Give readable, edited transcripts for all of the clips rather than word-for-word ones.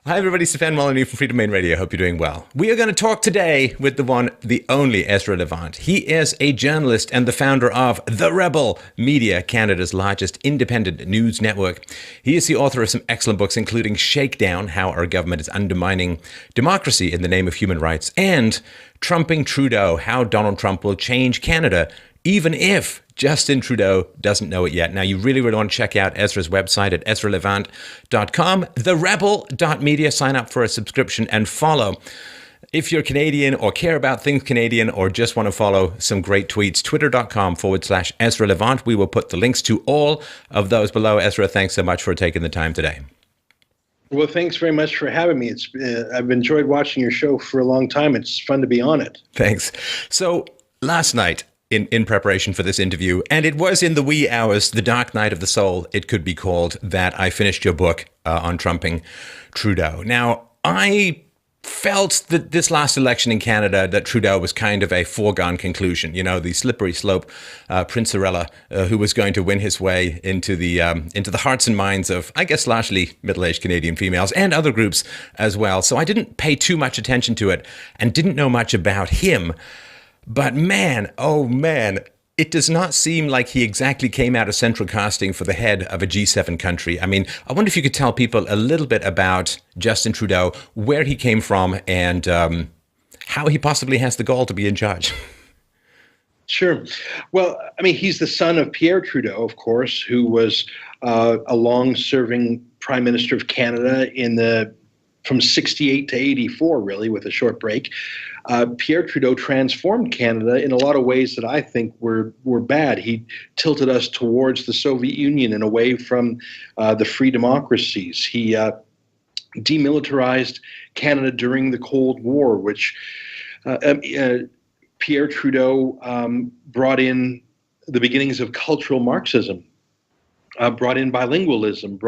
Hi, everybody. Stefan Molyneux from Freedom Main Radio. Hope you're doing well. We are going to talk today with the one, the only Ezra Levant. He is a journalist and the founder of The Rebel Media, Canada's largest independent news network. He is the author of some excellent books, including Shakedown, How Our Government is Undermining Democracy in the Name of Human Rights, and Trumping Trudeau, How Donald Trump Will Change Canada, even if Justin Trudeau doesn't know it yet. Now, you really want to check out Ezra's website at ezralevant.com, therebel.media. Sign up for a subscription and follow. If you're Canadian or care about things Canadian or just want to follow some great tweets, twitter.com/Ezra Levant. We will put the links to all of those below. Ezra, thanks so much for taking the time today. Well, thanks very much for having me. I've enjoyed watching your show for a long time. It's fun to be on it. Thanks. So last night, in preparation for this interview, and it was in the wee hours, the dark night of the soul, it could be called, that I finished your book on trumping Trudeau. Now, I felt that this last election in Canada, that Trudeau was kind of a foregone conclusion. You know, the slippery slope Princerella, who was going to win his way into the hearts and minds of, I guess, largely middle-aged Canadian females and other groups as well. So I didn't pay too much attention to it and didn't know much about him. But man, oh man, it does not seem like he exactly came out of central casting for the head of a G7 country. I mean, I wonder if you could tell people a little bit about Justin Trudeau, where he came from, and how he possibly has the gall to be in charge. Sure. Well, I mean, he's the son of Pierre Trudeau, of course, who was a long-serving Prime Minister of Canada from 68 to 84, really, with a short break. Pierre Trudeau transformed Canada in a lot of ways that I think were bad. He tilted us towards the Soviet Union and away from the free democracies. He demilitarized Canada during the Cold War, which Pierre Trudeau brought in the beginnings of cultural Marxism. Brought in bilingualism,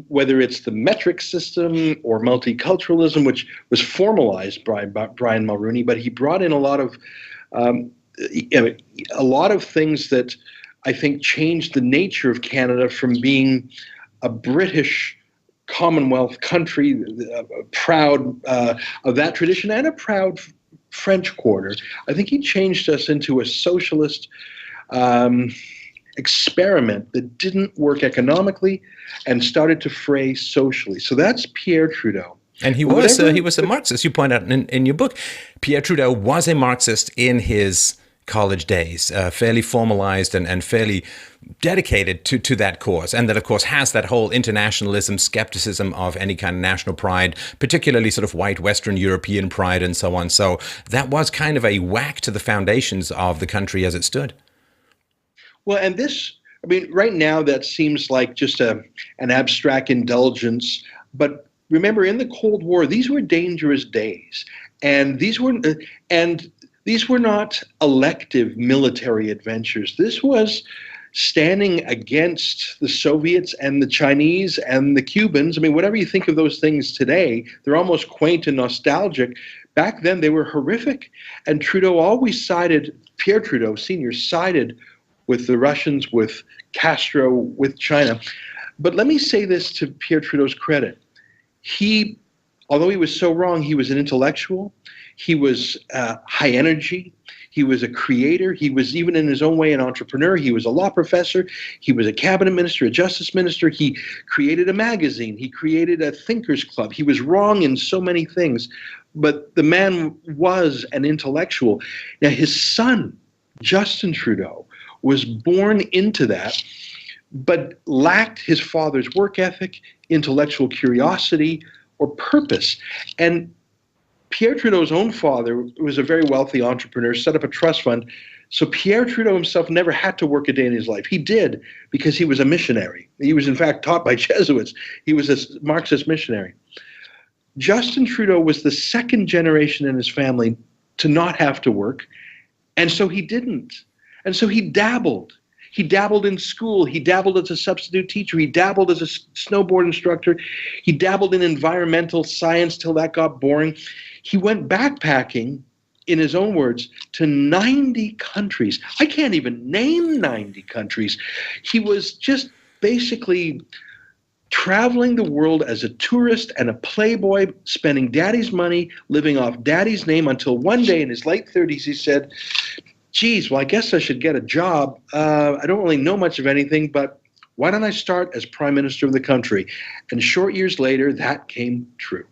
whether it's the metric system or multiculturalism, which was formalized by Brian Mulroney, but he brought in a lot of things that I think changed the nature of Canada from being a British Commonwealth country, proud of that tradition, and a proud French quarter. I think he changed us into a socialist experiment that didn't work economically and started to fray socially. So that's Pierre Trudeau. And he was a Marxist. You point out in your book, Pierre Trudeau was a Marxist in his college days, fairly formalized and fairly dedicated to that cause. And that, of course, has that whole internationalism, skepticism of any kind of national pride, particularly sort of white Western European pride and so on. So that was kind of a whack to the foundations of the country as it stood. Well, and right now that seems like just an abstract indulgence. But remember, in the Cold War, these were dangerous days, and these were not elective military adventures. This was standing against the Soviets and the Chinese and the Cubans. I mean, whatever you think of those things today, they're almost quaint and nostalgic. Back then, they were horrific, and Pierre Trudeau Sr. sided with the Russians, with Castro, with China. But let me say this to Pierre Trudeau's credit. Although he was so wrong, he was an intellectual. He was high energy. He was a creator. He was, even in his own way, an entrepreneur. He was a law professor. He was a cabinet minister, a justice minister. He created a magazine. He created a thinkers club. He was wrong in so many things, but the man was an intellectual. Now, his son, Justin Trudeau, was born into that, but lacked his father's work ethic, intellectual curiosity, or purpose. And Pierre Trudeau's own father was a very wealthy entrepreneur, set up a trust fund. So Pierre Trudeau himself never had to work a day in his life. He did, because he was a missionary. He was, in fact, taught by Jesuits. He was a Marxist missionary. Justin Trudeau was the second generation in his family to not have to work, and so he didn't. And so he dabbled. He dabbled in school. He dabbled as a substitute teacher. He dabbled as a snowboard instructor. He dabbled in environmental science till that got boring. He went backpacking, in his own words, to 90 countries. I can't even name 90 countries. He was just basically traveling the world as a tourist and a playboy, spending daddy's money, living off daddy's name, until one day in his late 30s he said, geez, well, I guess I should get a job. I don't really know much of anything, but why don't I start as prime minister of the country? And short years later, that came true.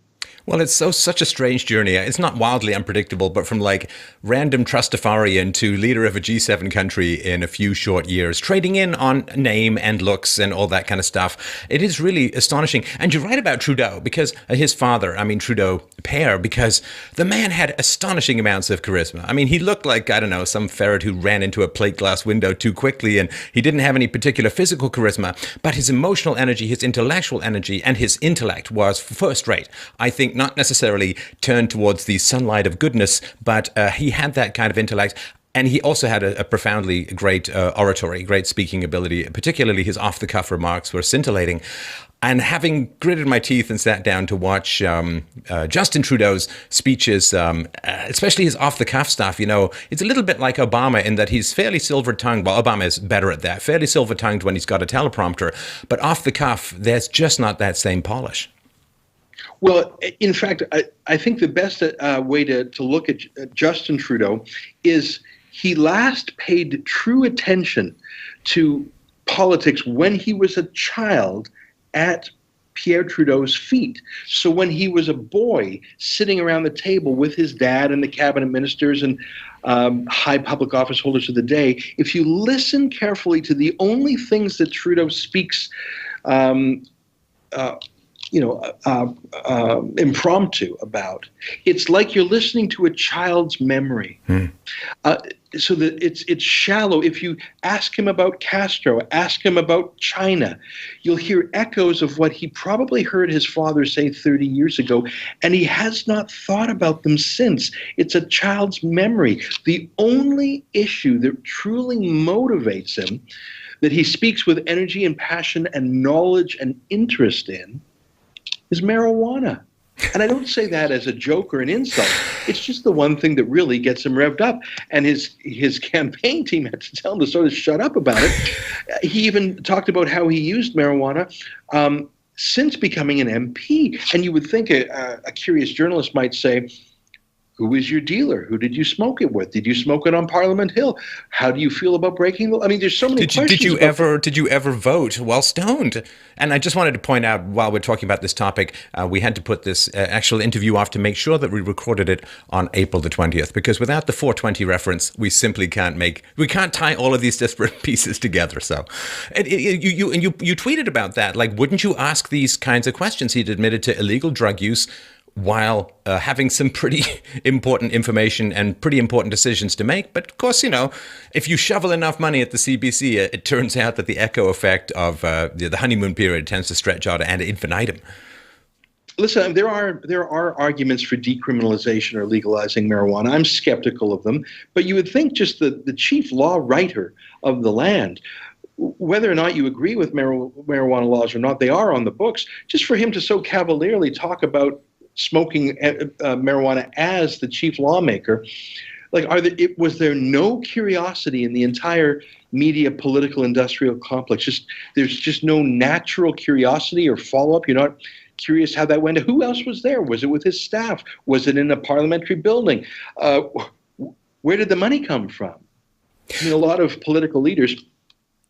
Well, it's such a strange journey. It's not wildly unpredictable, but from like random trustafarian to leader of a G7 country in a few short years, trading in on name and looks and all that kind of stuff. It is really astonishing. And you're right about Trudeau, because his father, Trudeau père, because the man had astonishing amounts of charisma. I mean, he looked like, I don't know, some ferret who ran into a plate glass window too quickly, and he didn't have any particular physical charisma, but his emotional energy, his intellectual energy, and his intellect was first rate. I think not necessarily turned towards the sunlight of goodness, but he had that kind of intellect. And he also had a profoundly great oratory, great speaking ability. Particularly his off-the-cuff remarks were scintillating. And having gritted my teeth and sat down to watch Justin Trudeau's speeches, especially his off-the-cuff stuff, it's a little bit like Obama in that he's fairly silver-tongued. Well, Obama is better at that. Fairly silver-tongued when he's got a teleprompter. But off-the-cuff, there's just not that same polish. Well, in fact, I think the best way to look at Justin Trudeau is he last paid true attention to politics when he was a child at Pierre Trudeau's feet. So when he was a boy sitting around the table with his dad and the cabinet ministers and high public office holders of the day, if you listen carefully to the only things that Trudeau speaks impromptu about, it's like you're listening to a child's memory. So that it's shallow. If you ask him about Castro, ask him about China, you'll hear echoes of what he probably heard his father say 30 years ago, and he has not thought about them since. It's a child's memory. The only issue that truly motivates him, that he speaks with energy and passion and knowledge and interest in, is marijuana. And I don't say that as a joke or an insult. It's just the one thing that really gets him revved up. And his campaign team had to tell him to sort of shut up about it. He even talked about how he used marijuana since becoming an MP. And you would think a curious journalist might say, who is your dealer? Who did you smoke it with? Did you smoke it on Parliament Hill? How do you feel about breaking the law? I mean, there's so many questions. Did you ever vote while stoned? And I just wanted to point out, while we're talking about this topic, we had to put this actual interview off to make sure that we recorded it on April the 20th, because without the 420 reference, we simply can't tie all of these disparate pieces together. So, you tweeted about that. Like, wouldn't you ask these kinds of questions? He'd admitted to illegal drug use while having some pretty important information and pretty important decisions to make. But of course, if you shovel enough money at the CBC, it turns out that the echo effect of the honeymoon period tends to stretch out ad infinitum. Listen, there are arguments for decriminalization or legalizing marijuana. I'm skeptical of them. But you would think just the chief law writer of the land, whether or not you agree with marijuana laws or not, they are on the books. Just for him to so cavalierly talk about smoking marijuana as the chief lawmaker, was there no curiosity in the entire media political industrial complex? There's just no natural curiosity or follow-up. You're not curious how that went. Who else was there? Was it with his staff? Was it in a parliamentary building? Where did the money come from? I mean, a lot of political leaders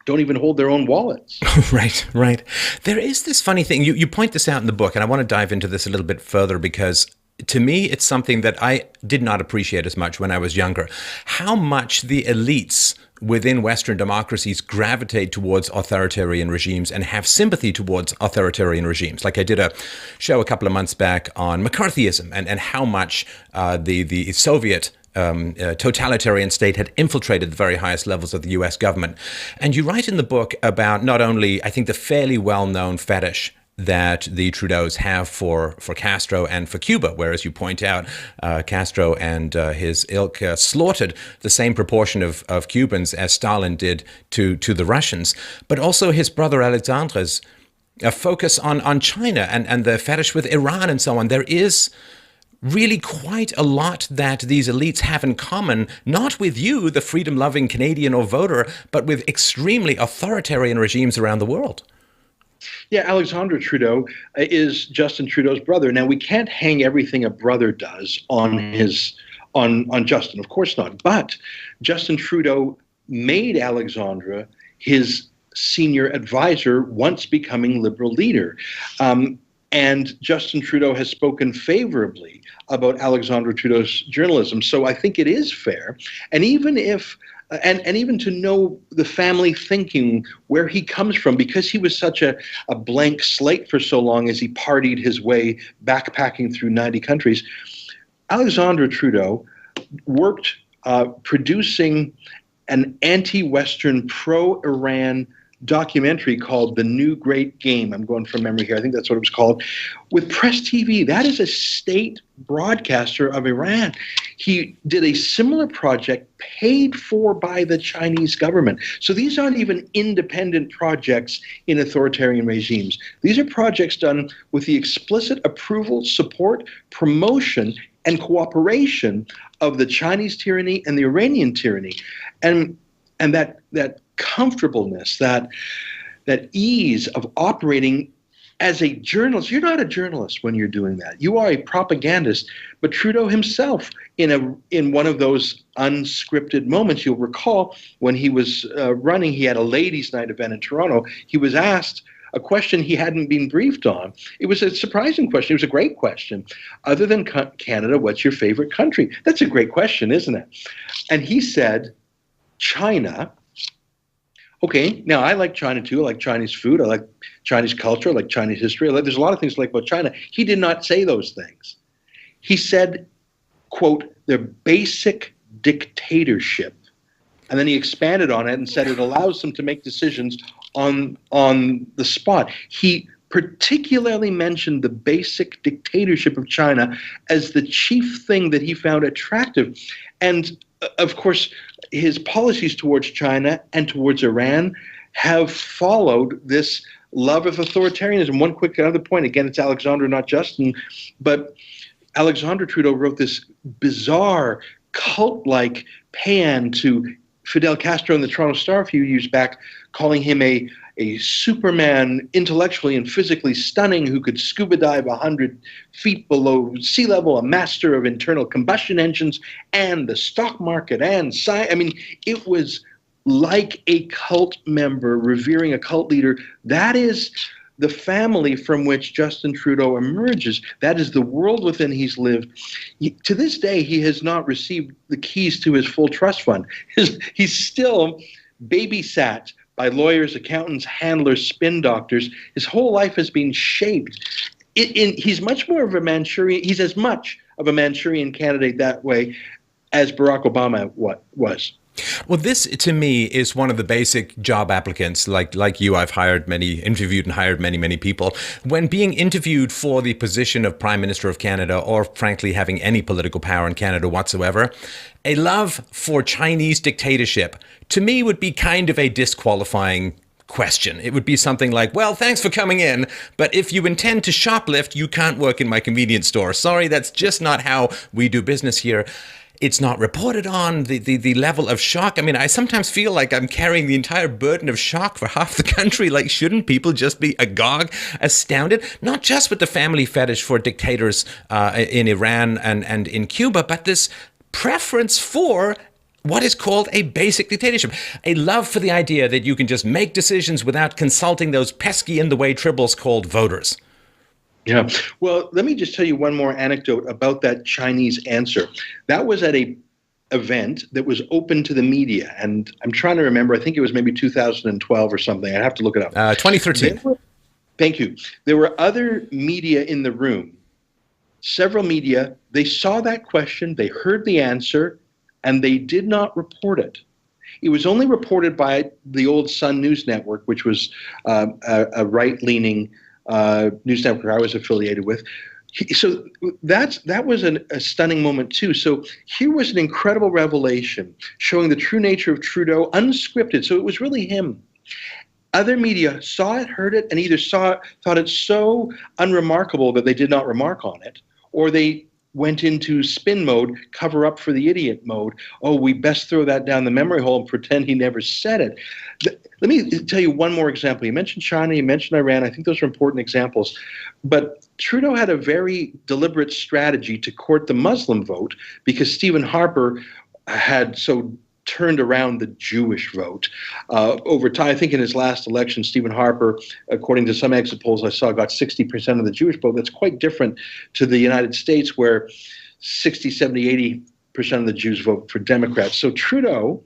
don't even hold their own wallets. Right. There is this funny thing. You point this out in the book, and I want to dive into this a little bit further, because to me, it's something that I did not appreciate as much when I was younger. How much the elites within Western democracies gravitate towards authoritarian regimes and have sympathy towards authoritarian regimes. Like, I did a show a couple of months back on McCarthyism and how much the Soviet totalitarian state had infiltrated the very highest levels of the US government. And you write in the book about not only, I think, the fairly well-known fetish that the Trudeaus have for Castro and for Cuba, whereas you point out Castro and his ilk slaughtered the same proportion of Cubans as Stalin did to the Russians, but also his brother Alexandre's focus on China and the fetish with Iran and so on. There is really quite a lot that these elites have in common, not with you, the freedom-loving Canadian or voter, but with extremely authoritarian regimes around the world. Yeah, Alexandre Trudeau is Justin Trudeau's brother. Now we can't hang everything a brother does on his on Justin, of course not. But Justin Trudeau made Alexandre his senior advisor once becoming Liberal leader. And Justin Trudeau has spoken favorably about Alexandre Trudeau's journalism. So I think it is fair. And even if and even to know the family thinking, where he comes from, because he was such a blank slate for so long as he partied his way backpacking through 90 countries. Alexandre Trudeau worked producing an anti-Western, pro-Iran documentary called The New Great Game. I'm going from memory here. I think that's what it was called. With Press TV, that is a state broadcaster of Iran. He did a similar project paid for by the Chinese government. So these aren't even independent projects in authoritarian regimes. These are projects done with the explicit approval, support, promotion, and cooperation of the Chinese tyranny and the Iranian tyranny. And that comfortableness, that ease of operating as a journalist. You're not a journalist when you're doing that. You are a propagandist. But Trudeau himself, in one of those unscripted moments, you'll recall when he was running, he had a ladies' night event in Toronto. He was asked a question he hadn't been briefed on. It was a surprising question. It was a great question. Other than Canada, what's your favorite country? That's a great question, isn't it? And he said, China. Okay, now I like China too. I like Chinese food. I like Chinese culture. I like Chinese history. There's a lot of things I like about China. He did not say those things. He said, quote, their basic dictatorship. And then he expanded on it and said it allows them to make decisions on the spot. He particularly mentioned the basic dictatorship of China as the chief thing that he found attractive. And of course, his policies towards China and towards Iran have followed this love of authoritarianism. One quick other point, again, it's Alexandre, not Justin, but Alexandre Trudeau wrote this bizarre cult-like paean to Fidel Castro in the Toronto Star a few years back, calling him a Superman, intellectually and physically stunning, who could scuba dive 100 feet below sea level, a master of internal combustion engines and the stock market and science. I mean, it was like a cult member revering a cult leader. That is the family from which Justin Trudeau emerges. That is the world within he's lived. To this day, he has not received the keys to his full trust fund. He's still babysat by lawyers, accountants, handlers, spin doctors. His whole life has been shaped. He's much more of a Manchurian. He's as much of a Manchurian candidate that way as Barack Obama was. Well, this to me is one of the basic job applicants. Like you, I've interviewed and hired many people. When being interviewed for the position of Prime Minister of Canada, or frankly having any political power in Canada whatsoever, a love for Chinese dictatorship to me would be kind of a disqualifying question. It would be something like, well, thanks for coming in, but if you intend to shoplift, you can't work in my convenience store. Sorry, that's just not how we do business here. It's not reported on, the level of shock. I mean, I sometimes feel like I'm carrying the entire burden of shock for half the country. Like, shouldn't people just be agog, astounded? Not just with the family fetish for dictators in Iran and in Cuba, but this preference for what is called a basic dictatorship. A love for the idea that you can just make decisions without consulting those pesky in-the-way tribbles called voters. Yeah. Well, let me just tell you one more anecdote about that Chinese answer. That was at a event that was open to the media. And I'm trying to remember, I think it was maybe 2012 or something. I'd have to look it up. 2013. Thank you. There were other media in the room, several media. They saw that question, they heard the answer, and they did not report it. It was only reported by the old Sun News Network, which was a right-leaning news network I was affiliated with. So that was a stunning moment too. So here was an incredible revelation showing the true nature of Trudeau, unscripted. So it was really him. Other media saw it, heard it, and either thought it so unremarkable that they did not remark on it, or they went into spin mode, cover up for the idiot mode. Oh, we best throw that down the memory hole and pretend he never said it. Let me tell you one more example. You mentioned China, you mentioned Iran. I think those are important examples. But Trudeau had a very deliberate strategy to court the Muslim vote because Stephen Harper had so turned around the Jewish vote. Over time, I think in his last election, Stephen Harper, according to some exit polls I saw, got 60% of the Jewish vote. That's quite different to the United States, where 60, 70, 80% of the Jews vote for Democrats. So Trudeau,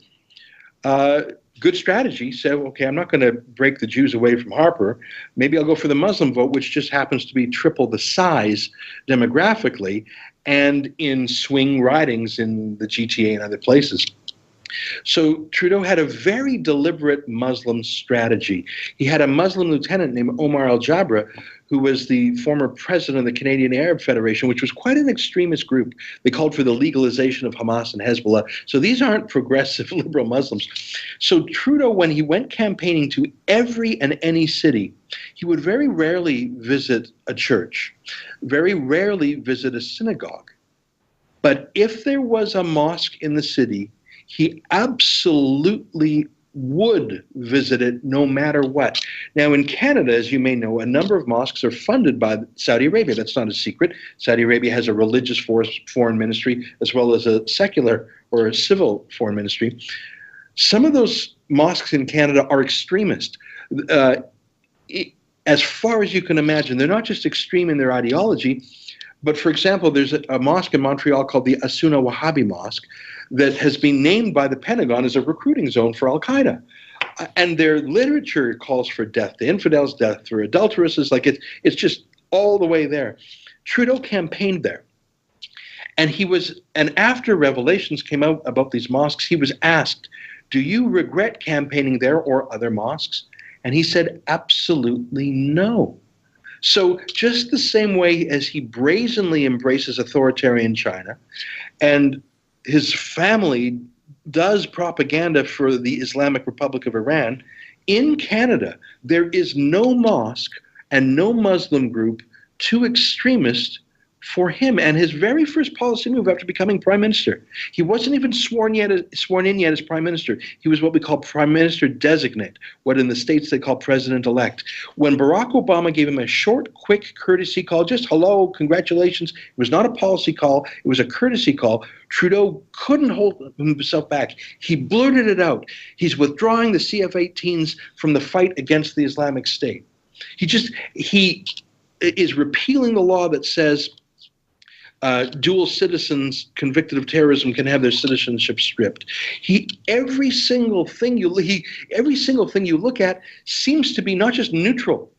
good strategy, said, okay, I'm not going to break the Jews away from Harper. Maybe I'll go for the Muslim vote, which just happens to be triple the size demographically and in swing ridings in the GTA and other places. So Trudeau had a very deliberate Muslim strategy. He had a Muslim lieutenant named Omar al-Jabra, who was the former president of the Canadian Arab Federation, which was quite an extremist group. They called for the legalization of Hamas and Hezbollah. So these aren't progressive liberal Muslims. So Trudeau, when he went campaigning to every and any city, he would very rarely visit a church, very rarely visit a synagogue. But if there was a mosque in the city, he absolutely would visit it no matter what. Now, in Canada, as you may know, a number of mosques are funded by Saudi Arabia. That's not a secret. Saudi Arabia has a religious foreign ministry as well as a secular or a civil foreign ministry. Some of those mosques in Canada are extremist. As far as you can imagine, they're not just extreme in their ideology, but for example, there's a mosque in Montreal called the Asuna Wahhabi Mosque that has been named by the Pentagon as a recruiting zone for Al-Qaeda. And their literature calls for death to infidels, death for adulteresses. Like it's just all the way there. Trudeau campaigned there. And after revelations came out about these mosques, he was asked, do you regret campaigning there or other mosques? And he said, absolutely no. So just the same way as he brazenly embraces authoritarian China and his family does propaganda for the Islamic Republic of Iran, in Canada, there is no mosque and no Muslim group too extremist for him. And his very first policy move after becoming prime minister, he wasn't even sworn in yet as prime minister. He was what we call prime minister designate, what in the States they call president-elect. When Barack Obama gave him a short, quick courtesy call, just hello, congratulations, it was not a policy call, it was a courtesy call, Trudeau couldn't hold himself back. He blurted it out. He's withdrawing the CF-18s from the fight against the Islamic State. He is repealing the law that says dual citizens convicted of terrorism can have their citizenship stripped. Every single thing you look at seems to be not just neutral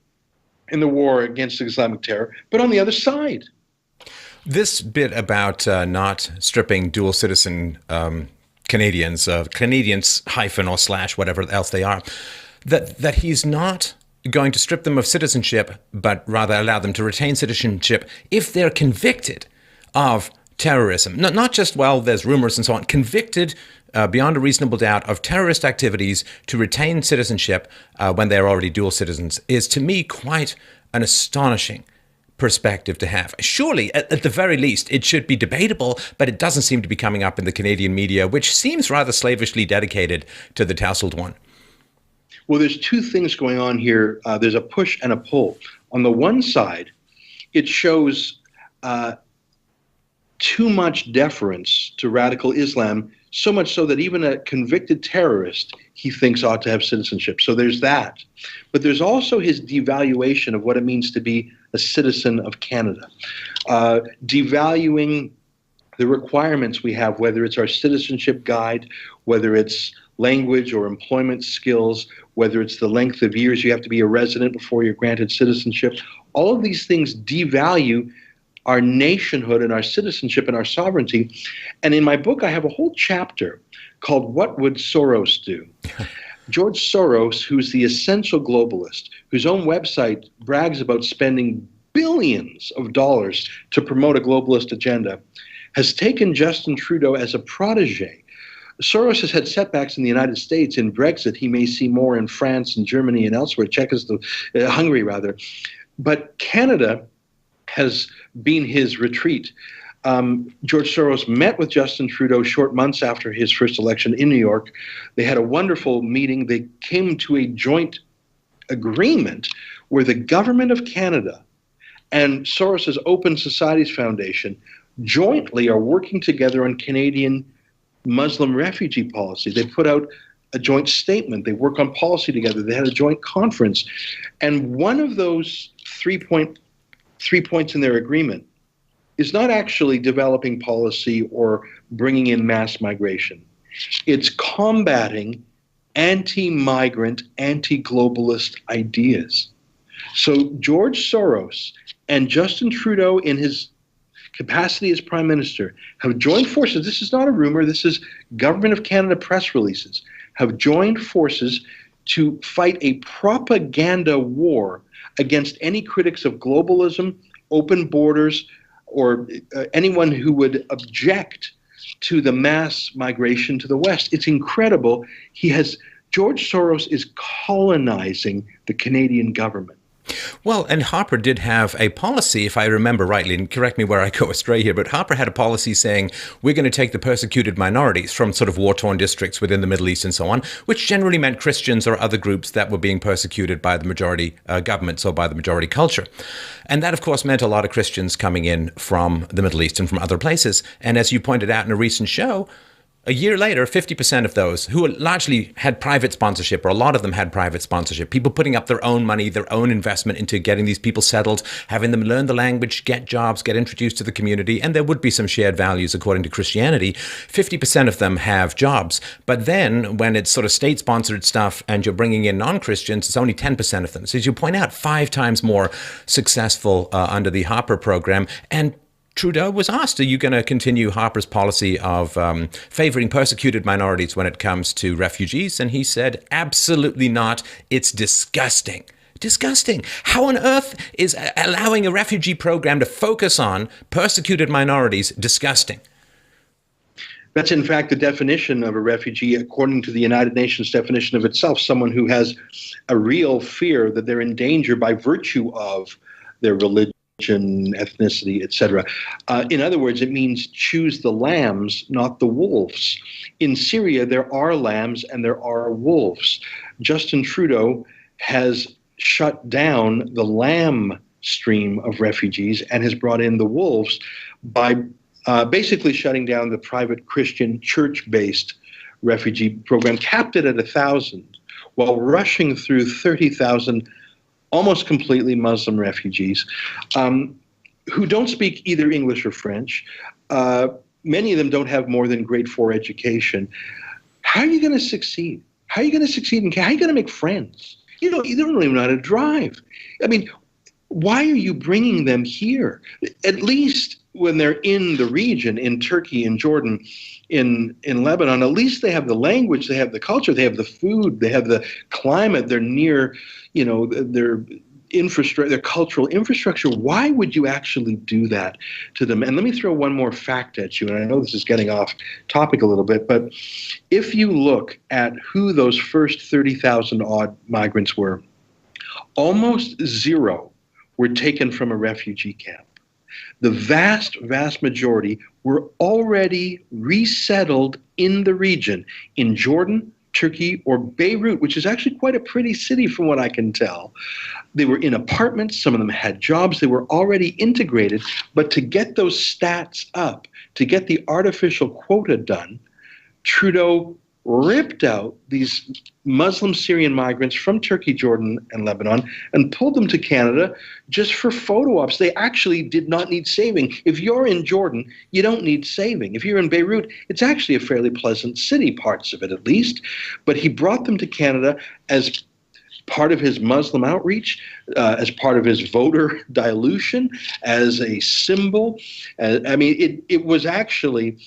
in the war against Islamic terror, but on the other side. This bit about not stripping dual citizen Canadians, Canadians hyphen or slash whatever else they are, that he's not going to strip them of citizenship, but rather allow them to retain citizenship if they're convicted of terrorism. Not just, well, there's rumors and so on, convicted beyond a reasonable doubt of terrorist activities to retain citizenship when they're already dual citizens is, to me, quite an astonishing perspective to have. Surely, at the very least, it should be debatable, but it doesn't seem to be coming up in the Canadian media, which seems rather slavishly dedicated to the tousled one. Well, there's two things going on here. There's a push and a pull. On the one side, it shows too much deference to radical Islam, so much so that even a convicted terrorist he thinks ought to have citizenship. So there's that. But there's also his devaluation of what it means to be a citizen of Canada, devaluing the requirements we have, whether it's our citizenship guide, whether it's language or employment skills, whether it's the length of years you have to be a resident before you're granted citizenship. All of these things devalue our nationhood and our citizenship and our sovereignty. And in my book, I have a whole chapter called What Would Soros Do? George Soros, who's the essential globalist, whose own website brags about spending billions of dollars to promote a globalist agenda, has taken Justin Trudeau as a protege. Soros has had setbacks in the United States. In Brexit, he may see more in France and Germany and elsewhere, Hungary rather. But Canada has been his retreat. George Soros met with Justin Trudeau short months after his first election in New York. They had a wonderful meeting. They came to a joint agreement where the government of Canada and Soros's Open Societies Foundation jointly are working together on Canadian Muslim refugee policy. They put out a joint statement. They work on policy together. They had a joint conference. And one of those three points in their agreement is not actually developing policy or bringing in mass migration. It's combating anti-migrant, anti-globalist ideas. So George Soros and Justin Trudeau, in his capacity as Prime Minister, have joined forces. This is not a rumor. This is Government of Canada press releases. Have joined forces to fight a propaganda war against any critics of globalism, open borders, or anyone who would object to the mass migration to the West. It's incredible. George Soros is colonizing the Canadian government. Well, and Harper did have a policy, if I remember rightly, and correct me where I go astray here, but Harper had a policy saying we're going to take the persecuted minorities from sort of war-torn districts within the Middle East and so on, which generally meant Christians or other groups that were being persecuted by the majority governments or by the majority culture. And that, of course, meant a lot of Christians coming in from the Middle East and from other places. And as you pointed out in a recent show, a year later, 50% of those who largely had private sponsorship, or a lot of them had private sponsorship, people putting up their own money, their own investment into getting these people settled, having them learn the language, get jobs, get introduced to the community, and there would be some shared values according to Christianity. 50% of them have jobs. But then when it's sort of state-sponsored stuff and you're bringing in non-Christians, it's only 10% of them. So as you point out, 5 times more successful under the Harper program. And Trudeau was asked, are you going to continue Harper's policy of favoring persecuted minorities when it comes to refugees? And he said, absolutely not. It's disgusting. Disgusting. How on earth is allowing a refugee program to focus on persecuted minorities disgusting? That's in fact the definition of a refugee according to the United Nations definition of itself, someone who has a real fear that they're in danger by virtue of their religion, ethnicity, etc. In other words, it means choose the lambs, not the wolves. In Syria, there are lambs and there are wolves. Justin Trudeau has shut down the lamb stream of refugees and has brought in the wolves by basically shutting down the private Christian church-based refugee program, capped it at 1,000, while rushing through 30,000 almost completely Muslim refugees who don't speak either English or French. Many of them don't have more than grade 4 education. How are you going to succeed? How are you going to succeed? How are you going to make friends? You don't even know how to drive. I mean, why are you bringing them here? At least when they're in the region, in Turkey, in Jordan, in Lebanon, at least they have the language, they have the culture, they have the food, they have the climate, they're near, their infrastructure, their cultural infrastructure. Why would you actually do that to them? And let me throw one more fact at you, and I know this is getting off topic a little bit, but if you look at who those first 30,000 odd migrants were, almost zero were taken from a refugee camp. The vast, vast majority were already resettled in the region, in Jordan, Turkey, or Beirut, which is actually quite a pretty city from what I can tell. They were in apartments, some of them had jobs, they were already integrated, but to get those stats up, to get the artificial quota done, Trudeau ripped out these Muslim Syrian migrants from Turkey, Jordan, and Lebanon and pulled them to Canada just for photo ops. They actually did not need saving. If you're in Jordan, you don't need saving. If you're in Beirut, it's actually a fairly pleasant city, parts of it at least. But he brought them to Canada as part of his Muslim outreach, as part of his voter dilution, as a symbol. It was actually...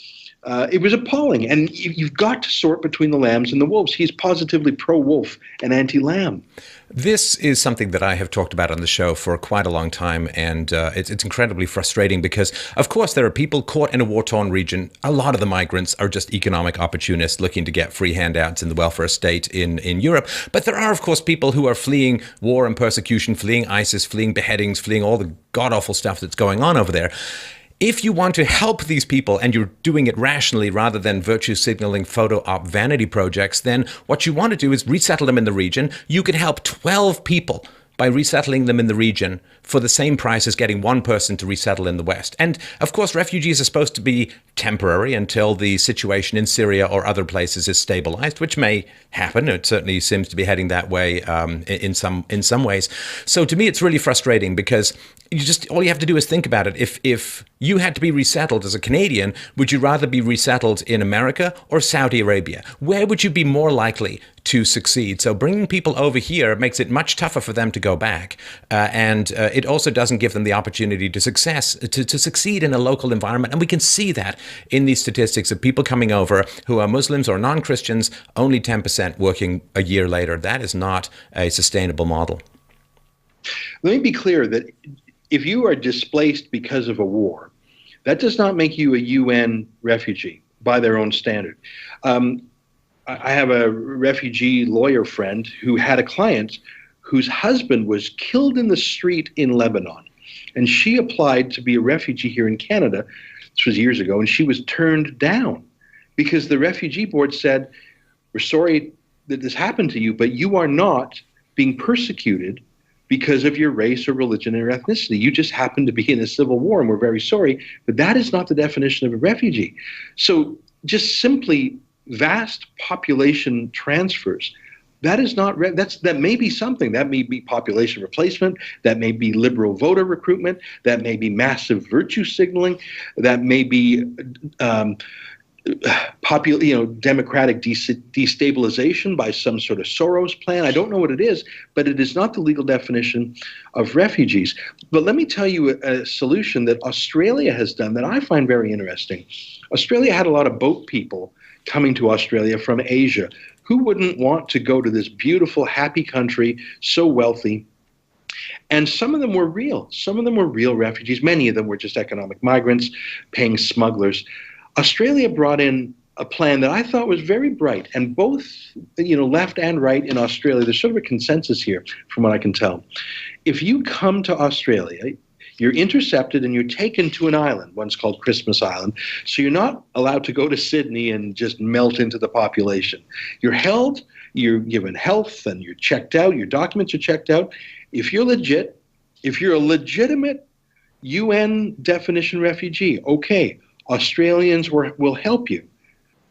it was appalling. And you've got to sort between the lambs and the wolves. He's positively pro-wolf and anti-lamb. This is something that I have talked about on the show for quite a long time, and it's incredibly frustrating because, of course, there are people caught in a war-torn region. A lot of the migrants are just economic opportunists looking to get free handouts in the welfare state in Europe. But there are, of course, people who are fleeing war and persecution, fleeing ISIS, fleeing beheadings, fleeing all the god-awful stuff that's going on over there. if you want to help these people and you're doing it rationally rather than virtue signaling photo op vanity projects, then what you want to do is resettle them in the region. You could help 12 people by resettling them in the region for the same price as getting one person to resettle in the West. And of course, refugees are supposed to be temporary until the situation in Syria or other places is stabilized, which may happen. It certainly seems to be heading that way in some ways. So to me, it's really frustrating because all you have to do is think about it. If you had to be resettled as a Canadian, would you rather be resettled in America or Saudi Arabia? Where would you be more likely to succeed? So bringing people over here makes it much tougher for them to go back. And it also doesn't give them the opportunity to succeed in a local environment. And we can see that in these statistics of people coming over who are Muslims or non-Christians, only 10% working a year later. That is not a sustainable model. Let me be clear that if you are displaced because of a war, that does not make you a UN refugee by their own standard. I have a refugee lawyer friend who had a client whose husband was killed in the street in Lebanon. And she applied to be a refugee here in Canada. This was years ago, and she was turned down because the refugee board said, "We're sorry that this happened to you, but you are not being persecuted because of your race or religion or ethnicity. You just happen to be in a civil war, and we're very sorry, but that is not the definition of a refugee." So just simply vast population transfers, that is not that may be something. That may be population replacement, that may be liberal voter recruitment, that may be massive virtue signaling, that may be democratic destabilization by some sort of Soros plan. I don't know what it is, but it is not the legal definition of refugees. But let me tell you a solution that Australia has done that I find very interesting. Australia had a lot of boat people coming to Australia from Asia. Who wouldn't want to go to this beautiful, happy country, so wealthy? And some of them were real. Some of them were real refugees. Many of them were just economic migrants paying smugglers. Australia brought in a plan that I thought was very bright, and both, left and right in Australia, there's sort of a consensus here from what I can tell. If you come to Australia, you're intercepted and you're taken to an island, one's called Christmas Island, so you're not allowed to go to Sydney and just melt into the population. You're held, you're given health, and you're checked out, your documents are checked out. If you're legit, if you're a legitimate UN definition refugee, okay, Australians will help you,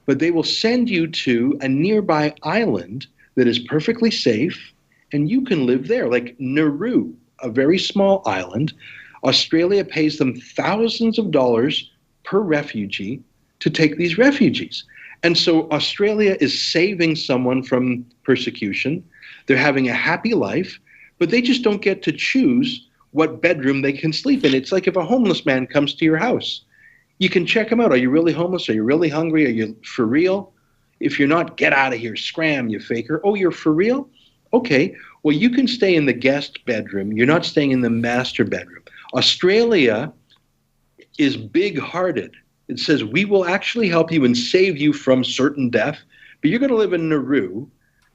but they will send you to a nearby island that is perfectly safe, and you can live there, like Nauru, a very small island. Australia pays them thousands of dollars per refugee to take these refugees. And so Australia is saving someone from persecution. They're having a happy life, but they just don't get to choose what bedroom they can sleep in. It's like if a homeless man comes to your house. You can check them out. Are you really homeless? Are you really hungry? Are you for real? If you're not, get out of here. Scram, you faker. Oh, you're for real? Okay. Well, you can stay in the guest bedroom. You're not staying in the master bedroom. Australia is big-hearted. It says, we will actually help you and save you from certain death, but you're going to live in Nauru.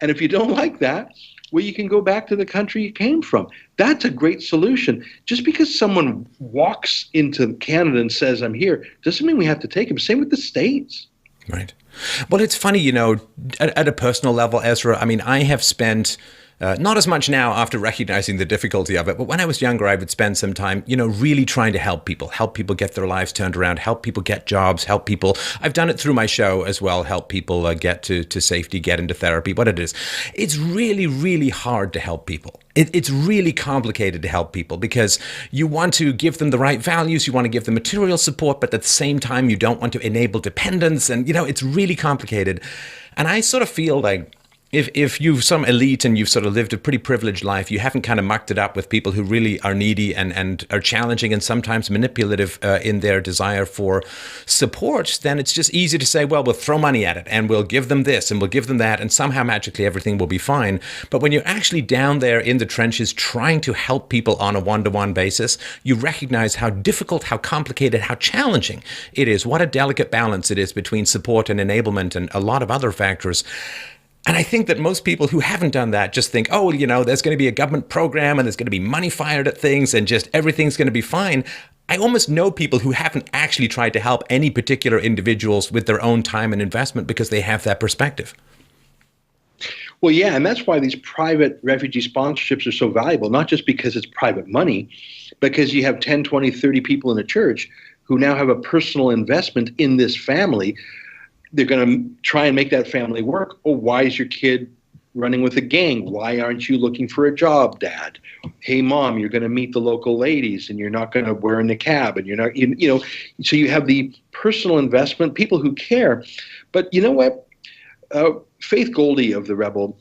And if you don't like that, well, you can go back to the country you came from. That's a great solution. Just because someone walks into Canada and says, I'm here, doesn't mean we have to take him. Same with the States. Right. Well, it's funny, at a personal level, Ezra, I mean, I have spent not as much now after recognizing the difficulty of it, but when I was younger, I would spend some time, really trying to help people get their lives turned around, help people get jobs, help people. I've done it through my show as well, help people get to safety, get into therapy, what it is. It's really, really hard to help people. It's really complicated to help people because you want to give them the right values, you want to give them material support, but at the same time, you don't want to enable dependence. And, it's really complicated. And I sort of feel like if you've some elite and you've sort of lived a pretty privileged life, you haven't kind of mucked it up with people who really are needy and are challenging and sometimes manipulative in their desire for support, then it's just easy to say, well, we'll throw money at it and we'll give them this and we'll give them that and somehow magically everything will be fine. But when you're actually down there in the trenches trying to help people on a one-to-one basis, you recognize how difficult, how complicated, how challenging it is, what a delicate balance it is between support and enablement and a lot of other factors. And I think that most people who haven't done that just think, oh, there's going to be a government program and there's going to be money fired at things and just everything's going to be fine. I almost know people who haven't actually tried to help any particular individuals with their own time and investment because they have that perspective. Well, yeah, and that's why these private refugee sponsorships are so valuable, not just because it's private money, because you have 10, 20, 30 people in a church who now have a personal investment in this family. They're going to try and make that family work. Oh, why is your kid running with a gang? Why aren't you looking for a job, Dad? Hey, Mom, you're going to meet the local ladies and you're not going to wear a niqab and you're not, so you have the personal investment, people who care. But you know what? Faith Goldie of The Rebel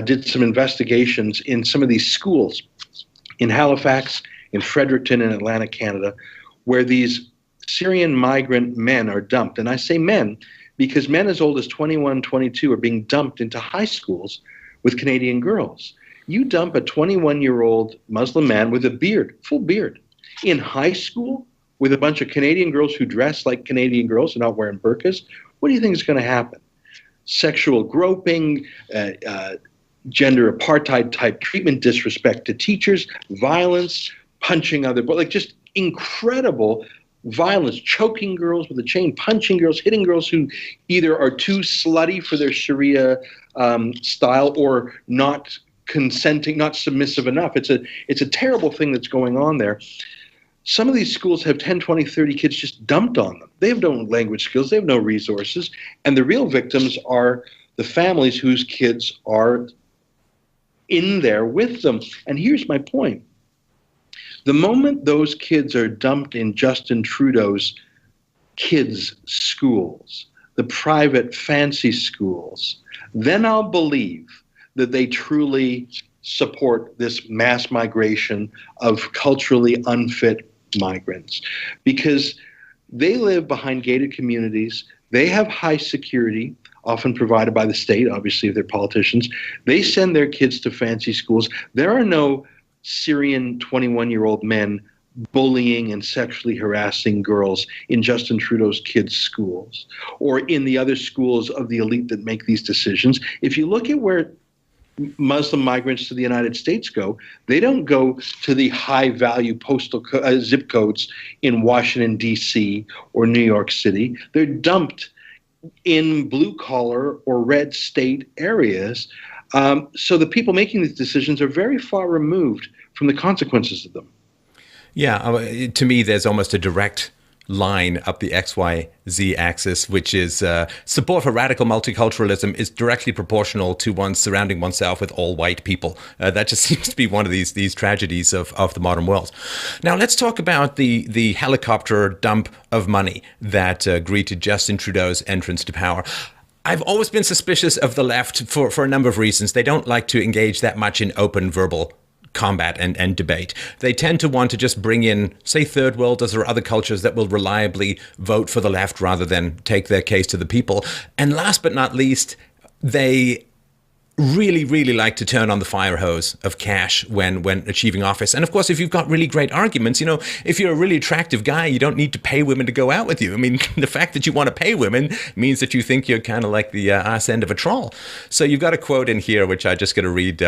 did some investigations in some of these schools in Halifax, in Fredericton, in Atlantic, Canada, where these Syrian migrant men are dumped. And I say men because men as old as 21, 22 are being dumped into high schools with Canadian girls. You dump a 21-year-old Muslim man with a beard, full beard, in high school with a bunch of Canadian girls who dress like Canadian girls and not wearing burqas. What do you think is going to happen? Sexual groping, gender apartheid type treatment, disrespect to teachers, violence, punching other, just incredible violence, choking girls with a chain, punching girls, hitting girls who either are too slutty for their Sharia style or not consenting, not submissive enough. It's a terrible thing that's going on there. Some of these schools have 10, 20, 30 kids just dumped on them. They have no language skills. They have no resources. And the real victims are the families whose kids are in there with them. And here's my point. The moment those kids are dumped in Justin Trudeau's kids' schools, the private fancy schools, then I'll believe that they truly support this mass migration of culturally unfit migrants, because they live behind gated communities. They have high security, often provided by the state, obviously, if they're politicians. They send their kids to fancy schools. There are no Syrian 21-year-old men bullying and sexually harassing girls in Justin Trudeau's kids' schools or in the other schools of the elite that make these decisions. If you look at where Muslim migrants to the United States go, they don't go to the high-value postal zip codes in Washington, D.C. or New York City. They're dumped in blue-collar or red state areas. So the people making these decisions are very far removed from the consequences of them. Yeah, to me, there's almost a direct line up the XYZ axis, which is support for radical multiculturalism is directly proportional to one surrounding oneself with all white people. That just seems to be one of these tragedies of the modern world. Now, let's talk about the helicopter dump of money that greeted Justin Trudeau's entrance to power. I've always been suspicious of the left for a number of reasons. They don't like to engage that much in open verbal combat and debate. They tend to want to just bring in, say, third worlders or other cultures that will reliably vote for the left rather than take their case to the people. And last but not least, they really, really like to turn on the fire hose of cash when achieving office. And of course, if you've got really great arguments, if you're a really attractive guy, you don't need to pay women to go out with you. I mean, the fact that you want to pay women means that you think you're kind of like the ass end of a troll. So you've got a quote in here, which I just got to read,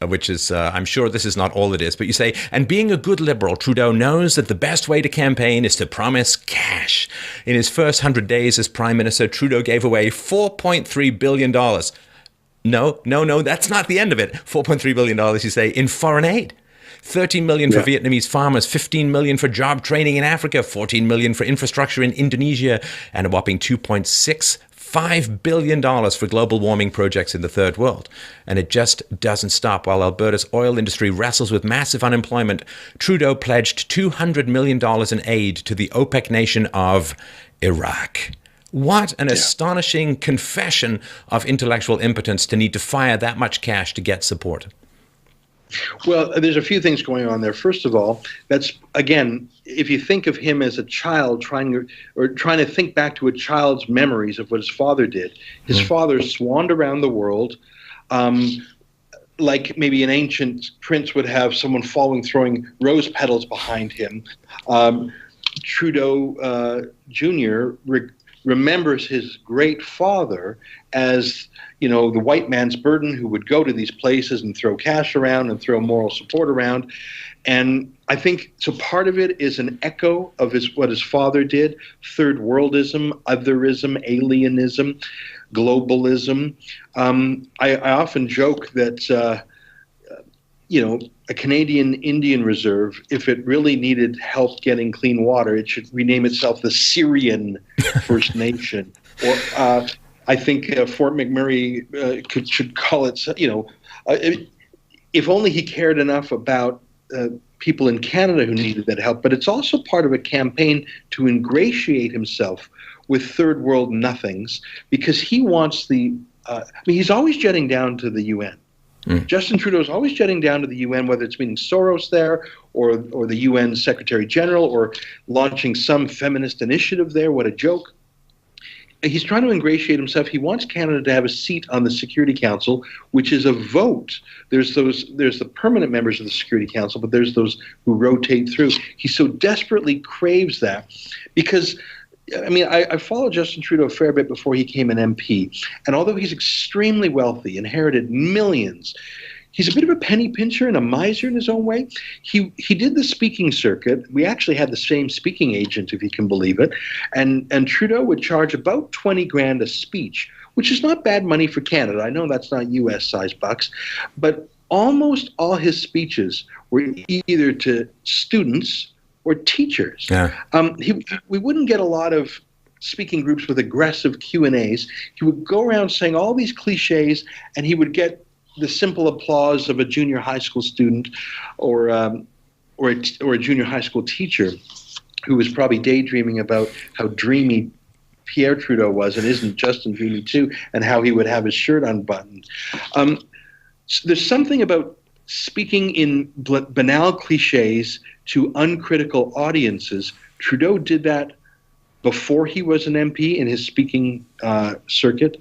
which is, I'm sure this is not all it is, but you say, and being a good liberal, Trudeau knows that the best way to campaign is to promise cash. In his first 100 days as Prime Minister, Trudeau gave away $4.3 billion. No, that's not the end of it. $4.3 billion, you say, in foreign aid. $13 million for Vietnamese farmers, $15 million for job training in Africa, $14 million for infrastructure in Indonesia, and a whopping $2.65 billion for global warming projects in the third world. And it just doesn't stop. While Alberta's oil industry wrestles with massive unemployment, Trudeau pledged $200 million in aid to the OPEC nation of Iraq. What an astonishing confession of intellectual impotence to need to fire that much cash to get support. Well, there's a few things going on there. First of all, that's, again, if you think of him as a child trying to think back to a child's memories of what his father did. His father swanned around the world like maybe an ancient prince would have someone following, throwing rose petals behind him. Trudeau Jr. remembers his great father as, the white man's burden who would go to these places and throw cash around and throw moral support around. And I think so part of it is an echo of what his father did: third worldism, otherism, alienism, globalism. I often joke that a Canadian Indian Reserve, if it really needed help getting clean water, it should rename itself the Syrian First Nation. Or I think Fort McMurray should call it, if only he cared enough about people in Canada who needed that help. But it's also part of a campaign to ingratiate himself with third world nothings, because he wants he's always jetting down to the UN. Justin Trudeau is always jetting down to the UN, whether it's meeting Soros there or the UN Secretary General or launching some feminist initiative there. What a joke. He's trying to ingratiate himself. He wants Canada to have a seat on the Security Council, which is a vote. There's the permanent members of the Security Council, but there's those who rotate through. He so desperately craves that because, I followed Justin Trudeau a fair bit before he became an MP, and although he's extremely wealthy, inherited millions, he's a bit of a penny pincher and a miser in his own way. He did the speaking circuit. We actually had the same speaking agent, if you can believe it, and Trudeau would charge about 20 grand a speech, which is not bad money for Canada. I know that's not US size bucks, but almost all his speeches were either to students or teachers. Yeah. We wouldn't get a lot of speaking groups with aggressive Q&As. He would go around saying all these cliches, and he would get the simple applause of a junior high school student or a junior high school teacher who was probably daydreaming about how dreamy Pierre Trudeau was, and isn't Justin dreamy too, and how he would have his shirt unbuttoned. There's something about speaking in banal cliches to uncritical audiences. Trudeau did that before he was an MP in his speaking circuit.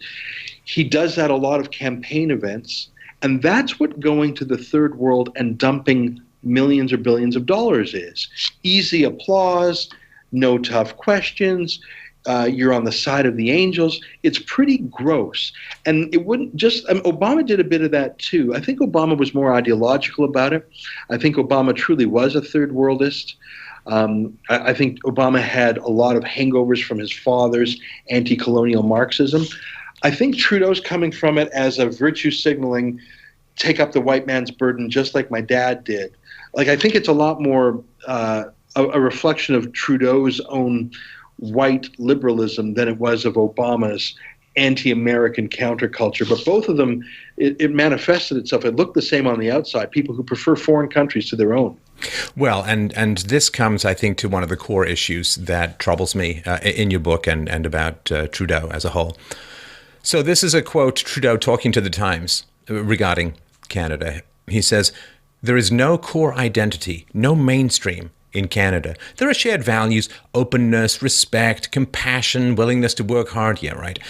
He does that a lot of campaign events, and that's what going to the third world and dumping millions or billions of dollars is. Easy applause, no tough questions, you're on the side of the angels. It's pretty gross. And it wouldn't just, Obama did a bit of that too. I think Obama was more ideological about it. I think Obama truly was a third worldist. I think Obama had a lot of hangovers from his father's anti-colonial Marxism. I think Trudeau's coming from it as a virtue signaling, take up the white man's burden just like my dad did. I think it's a lot more a reflection of Trudeau's own white liberalism than it was of Obama's anti-American counterculture. But both of them, it manifested itself. It looked the same on the outside, people who prefer foreign countries to their own. Well, and this comes, I think, to one of the core issues that troubles me in your book and about Trudeau as a whole. So this is a quote, Trudeau talking to the Times regarding Canada. He says, "There is no core identity, no mainstream in Canada. There are shared values, openness, respect, compassion, willingness to work hard." Yeah, right.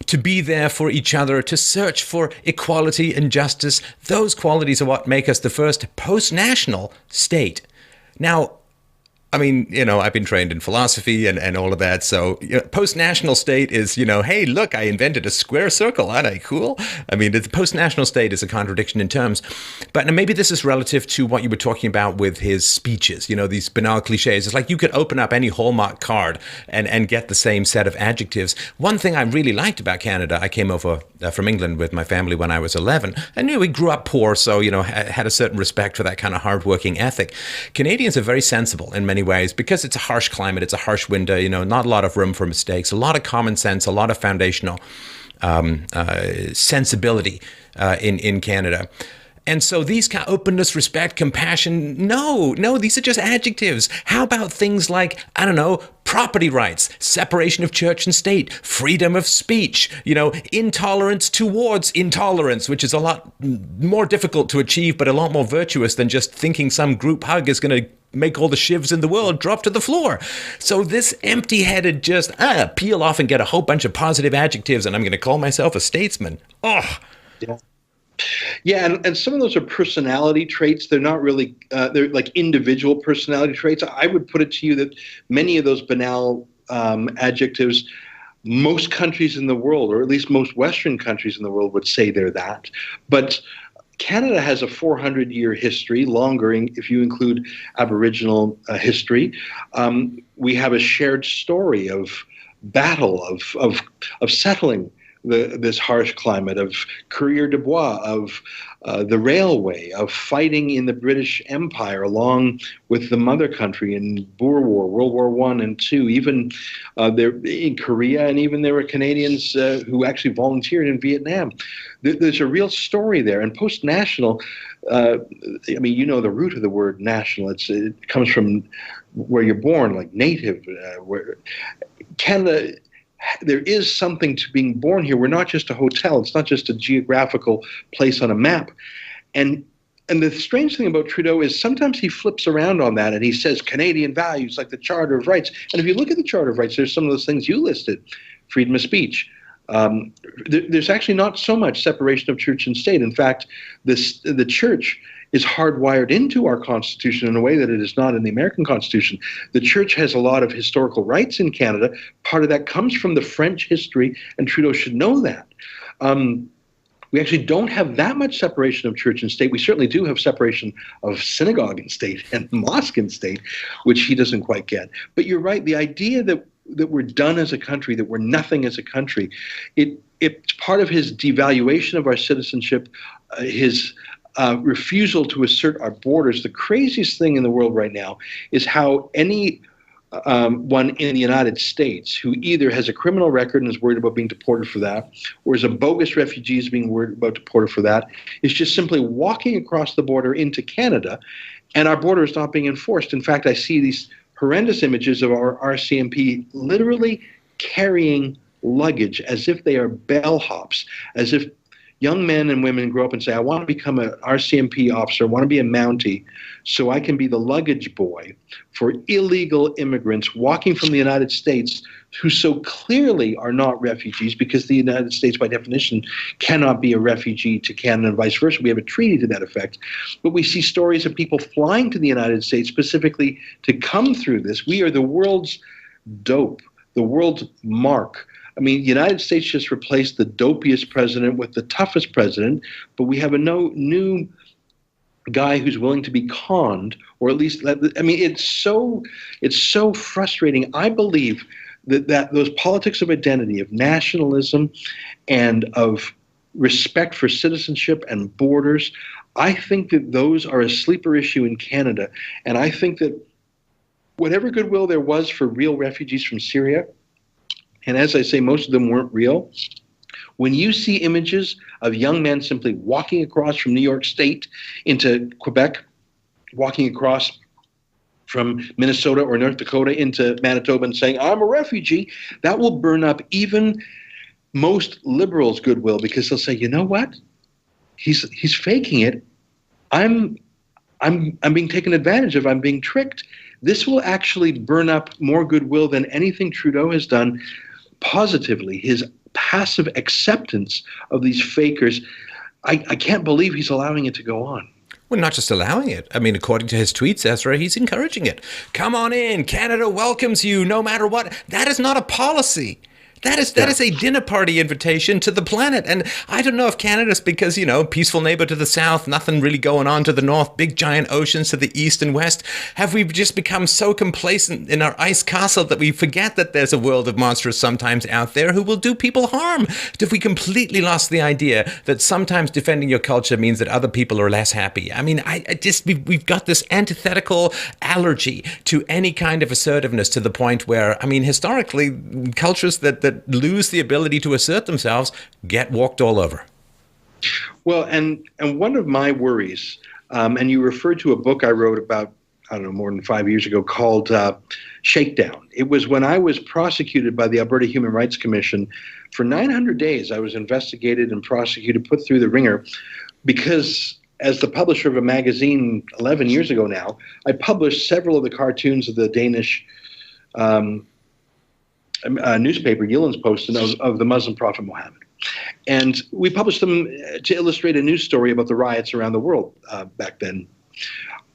To be there for each other, to search for equality and justice. Those qualities are what make us the first post-national state. Now, I've been trained in philosophy and all of that. So post-national state is, hey, look, I invented a square circle. Aren't I cool? The post-national state is a contradiction in terms. But maybe this is relative to what you were talking about with his speeches, these banal cliches. It's like you could open up any Hallmark card and get the same set of adjectives. One thing I really liked about Canada, I came over from England with my family when I was 11. And we grew up poor, so, had a certain respect for that kind of hardworking ethic. Canadians are very sensible in many ways because it's a harsh climate, it's a harsh winter, not a lot of room for mistakes, a lot of common sense, a lot of foundational sensibility in Canada. And so these kind of openness, respect, compassion, no, these are just adjectives. How about things like, property rights, separation of church and state, freedom of speech, intolerance towards intolerance, which is a lot more difficult to achieve, but a lot more virtuous than just thinking some group hug is going to make all the shivs in the world drop to the floor. So this empty-headed just peel off and get a whole bunch of positive adjectives and I'm going to call myself a statesman. Oh, yeah. Yeah, and some of those are personality traits. They're not really, they're like individual personality traits. I would put it to you that many of those banal adjectives Most countries in the world, or at least most Western countries in the world, would say they're that. But Canada has a 400-year history, longer if you include Aboriginal history. We have a shared story of battle, of settling this harsh climate, of courrier de bois, of the railway, of fighting in the British Empire along with the mother country in Boer War, World War I and II, even there in Korea, and even there were Canadians who actually volunteered in Vietnam. There's a real story there. And post-national, I mean, you know the root of the word national. It comes from where you're born, like native. Where Canada, there is something to being born here. We're not just a hotel. It's not just a geographical place on a map. And the strange thing about Trudeau is sometimes he flips around on that and he says Canadian values like the Charter of Rights. And if you look at the Charter of Rights, there's some of those things you listed: freedom of speech. There's actually not so much separation of church and state. In fact, the church is hardwired into our Constitution in a way that it is not in the American Constitution. The church has a lot of historical rights in Canada. Part of that comes from the French history, and Trudeau should know that. We actually don't have that much separation of church and state. We certainly do have separation of synagogue and state and mosque and state, which he doesn't quite get. But you're right, the idea that we're done as a country, that we're nothing as a country, it's part of his devaluation of our citizenship, his refusal to assert our borders. The craziest thing in the world right now is how any one in the United States who either has a criminal record and is worried about being deported for that, or is a bogus refugee is being worried about deported for that, is just simply walking across the border into Canada, and our border is not being enforced. In fact, I see these horrendous images of our RCMP literally carrying luggage as if they are bellhops, as if young men and women grow up and say, I want to become an RCMP officer, I want to be a Mountie, so I can be the luggage boy for illegal immigrants walking from the United States who so clearly are not refugees, because the United States, by definition, cannot be a refugee to Canada and vice versa. We have a treaty to that effect. But we see stories of people flying to the United States specifically to come through this. We are the world's dope, the world's mark. I mean, the United States just replaced the dopiest president with the toughest president, but we have a new guy who's willing to be conned, or at least I mean, it's so frustrating. I believe that those politics of identity, of nationalism, and of respect for citizenship and borders, I think that those are a sleeper issue in Canada. And I think that whatever goodwill there was for real refugees from Syria, and as I say, most of them weren't real, when you see images of young men simply walking across from New York State into Quebec, walking across from Minnesota or North Dakota into Manitoba and saying, I'm a refugee, that will burn up even most liberals' goodwill, because they'll say, you know what? He's faking it. I'm being taken advantage of. I'm being tricked. This will actually burn up more goodwill than anything Trudeau has done positively. His passive acceptance of these fakers, I can't believe he's allowing it to go on. Well, not just allowing it. I mean, according to his tweets, Ezra, he's encouraging it. Come on in. Canada welcomes you no matter what. That is not a policy. That is a dinner party invitation to the planet. And I don't know if Canada's because, you know, peaceful neighbor to the south, nothing really going on to the north, big giant oceans to the east and west. Have we just become so complacent in our ice castle that we forget that there's a world of monsters sometimes out there who will do people harm? Have we completely lost the idea that sometimes defending your culture means that other people are less happy? I mean, we've got this antithetical allergy to any kind of assertiveness, to the point where, I mean, historically, cultures that lose the ability to assert themselves get walked all over. Well, and one of my worries, and you referred to a book I wrote about, I don't know, more than 5 years ago called Shakedown. It was when I was prosecuted by the Alberta Human Rights Commission for 900 days. I was investigated and prosecuted, put through the ringer, because as the publisher of a magazine 11 years ago now, I published several of the cartoons of the Danish newspaper, Jyllands-Posten, of the Muslim prophet Muhammad. And we published them to illustrate a news story about the riots around the world back then.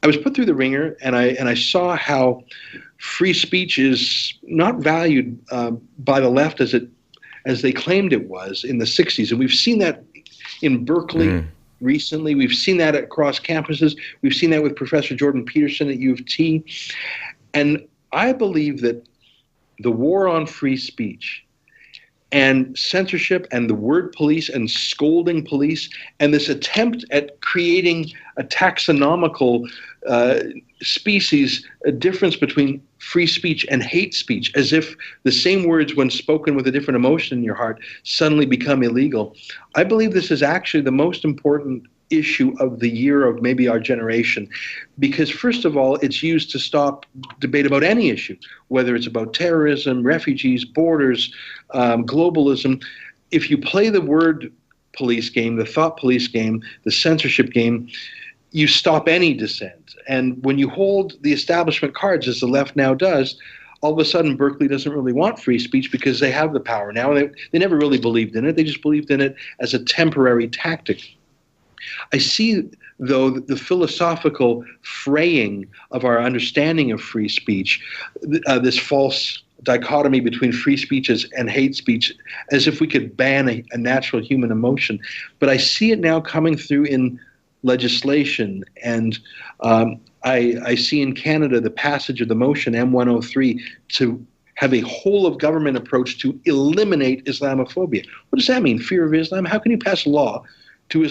I was put through the ringer, and I saw how free speech is not valued by the left as it as they claimed it was in the 60s. And we've seen that in Berkeley recently. We've seen that across campuses. We've seen that with Professor Jordan Peterson at U of T. And I believe that the war on free speech and censorship and the word police and scolding police and this attempt at creating a taxonomical species, a difference between free speech and hate speech, as if the same words, when spoken with a different emotion in your heart, suddenly become illegal. I believe this is actually the most important issue of the year of maybe our generation, because first of all, it's used to stop debate about any issue, whether it's about terrorism, refugees, borders, globalism. If you play the word police game, the thought police game, the censorship game, you stop any dissent. And when you hold the establishment cards, as the left now does, all of a sudden Berkeley doesn't really want free speech because they have the power now. They never really believed in it. They just believed in it as a temporary tactic. I see, though, the philosophical fraying of our understanding of free speech, this false dichotomy between free speech and hate speech, as if we could ban a natural human emotion. But I see it now coming through in legislation, and I see in Canada the passage of the motion M103 to have a whole-of-government approach to eliminate Islamophobia. What does that mean, fear of Islam? How can you pass a law to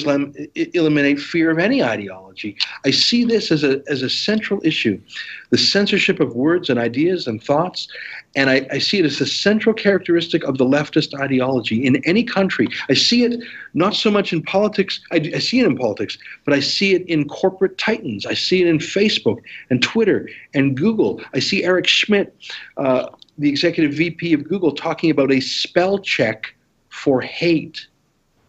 eliminate fear of any ideology? I see this as a central issue, the censorship of words and ideas and thoughts, and I see it as a central characteristic of the leftist ideology in any country. I see it not so much in politics, I see it in politics, but I see it in corporate titans. I see it in Facebook and Twitter and Google. I see Eric Schmidt, the executive VP of Google, talking about a spell check for hate.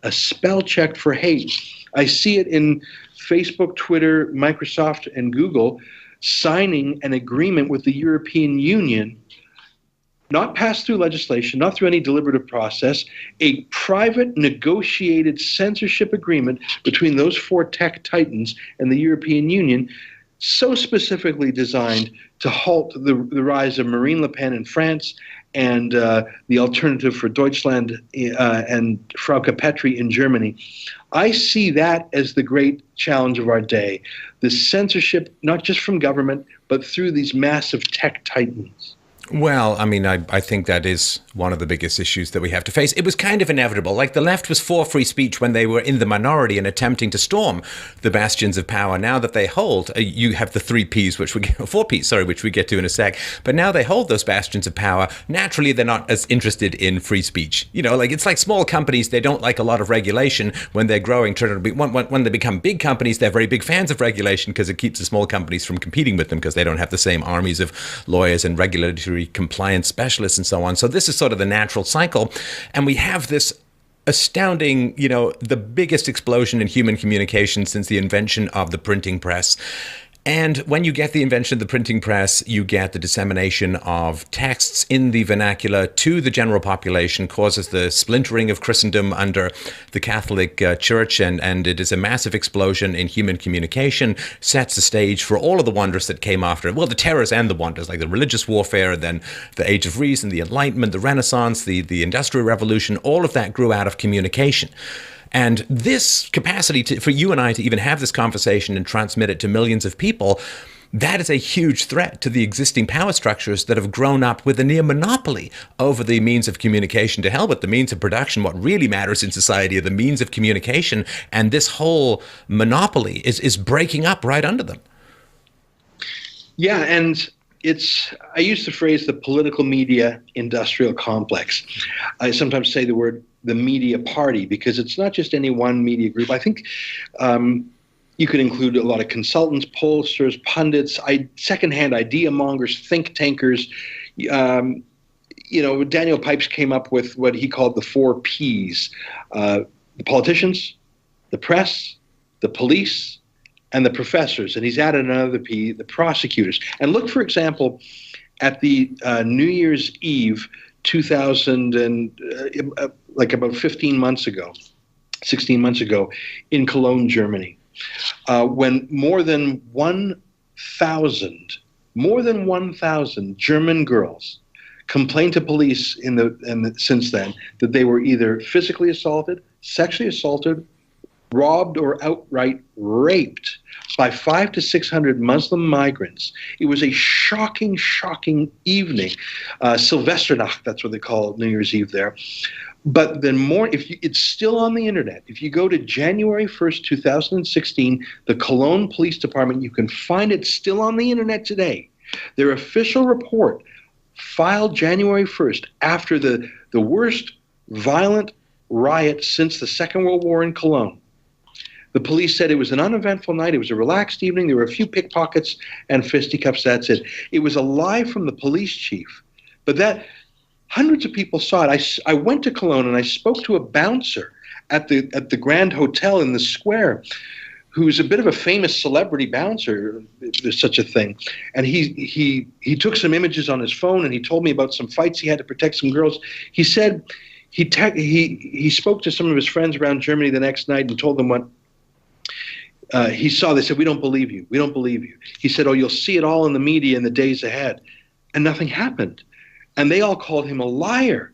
A spell check for hate. I see it in Facebook, Twitter, Microsoft, and Google signing an agreement with the European Union, not passed through legislation, not through any deliberative process, a private negotiated censorship agreement between those four tech titans and the European Union, so specifically designed to halt the rise of Marine Le Pen in France and the Alternative for Deutschland and Frauke Petry in Germany. I see that as the great challenge of our day, the censorship, not just from government, but through these massive tech titans. Well, I mean, I think that is one of the biggest issues that we have to face. It was kind of inevitable. Like, the left was for free speech when they were in the minority and attempting to storm the bastions of power. Now that they hold, you have the 3Ps, four Ps, which we get to in a sec. But now they hold those bastions of power. Naturally, they're not as interested in free speech. You know, like, it's like small companies. They don't like a lot of regulation when they're growing. When they become big companies, they're very big fans of regulation because it keeps the small companies from competing with them because they don't have the same armies of lawyers and regulatory compliance specialists and so on. So this is sort of the natural cycle. And we have this astounding, the biggest explosion in human communication since the invention of the printing press. And when you get the invention of the printing press, you get the dissemination of texts in the vernacular to the general population, causes the splintering of Christendom under the Catholic Church, and it is a massive explosion in human communication, sets the stage for all of the wonders that came after it. Well, the terrors and the wonders, like the religious warfare, and then the Age of Reason, the Enlightenment, the Renaissance, the Industrial Revolution, all of that grew out of communication. And this capacity for you and I to even have this conversation and transmit it to millions of people, that is a huge threat to the existing power structures that have grown up with a near monopoly over the means of communication. To hell with the means of production. What really matters in society are the means of communication, and this whole monopoly is breaking up right under them. Yeah, and I use the phrase the political media industrial complex. I sometimes say the media party, because it's not just any one media group. I think you could include a lot of consultants, pollsters, pundits, secondhand idea mongers, think tankers. Daniel Pipes came up with what he called the 4 Ps: the politicians, the press, the police, and the professors. And he's added another P, the prosecutors. And look, for example, at the New Year's Eve 2000 and about 16 months ago, in Cologne, Germany, when more than 1,000 German girls complained to police since then that they were either physically assaulted, sexually assaulted, robbed, or outright raped by 500 to 600 Muslim migrants. It was a shocking, shocking evening. Silvesternacht, that's what they call New Year's Eve there. But then it's still on the internet. If you go to January 1st, 2016, the Cologne Police Department, you can find it still on the internet today. Their official report filed January 1st after the worst violent riot since the Second World War in Cologne. The police said it was an uneventful night. It was a relaxed evening. There were a few pickpockets and fisticuffs. That's it. It was a lie from the police chief. But hundreds of people saw it. I went to Cologne and I spoke to a bouncer at the Grand Hotel in the square, who's a bit of a famous celebrity bouncer, if there's such a thing. And he took some images on his phone, and he told me about some fights he had to protect some girls. He said he spoke to some of his friends around Germany the next night and told them what he saw. They said, "We don't believe you. We don't believe you." He said, "Oh, you'll see it all in the media in the days ahead." And nothing happened. And they all called him a liar.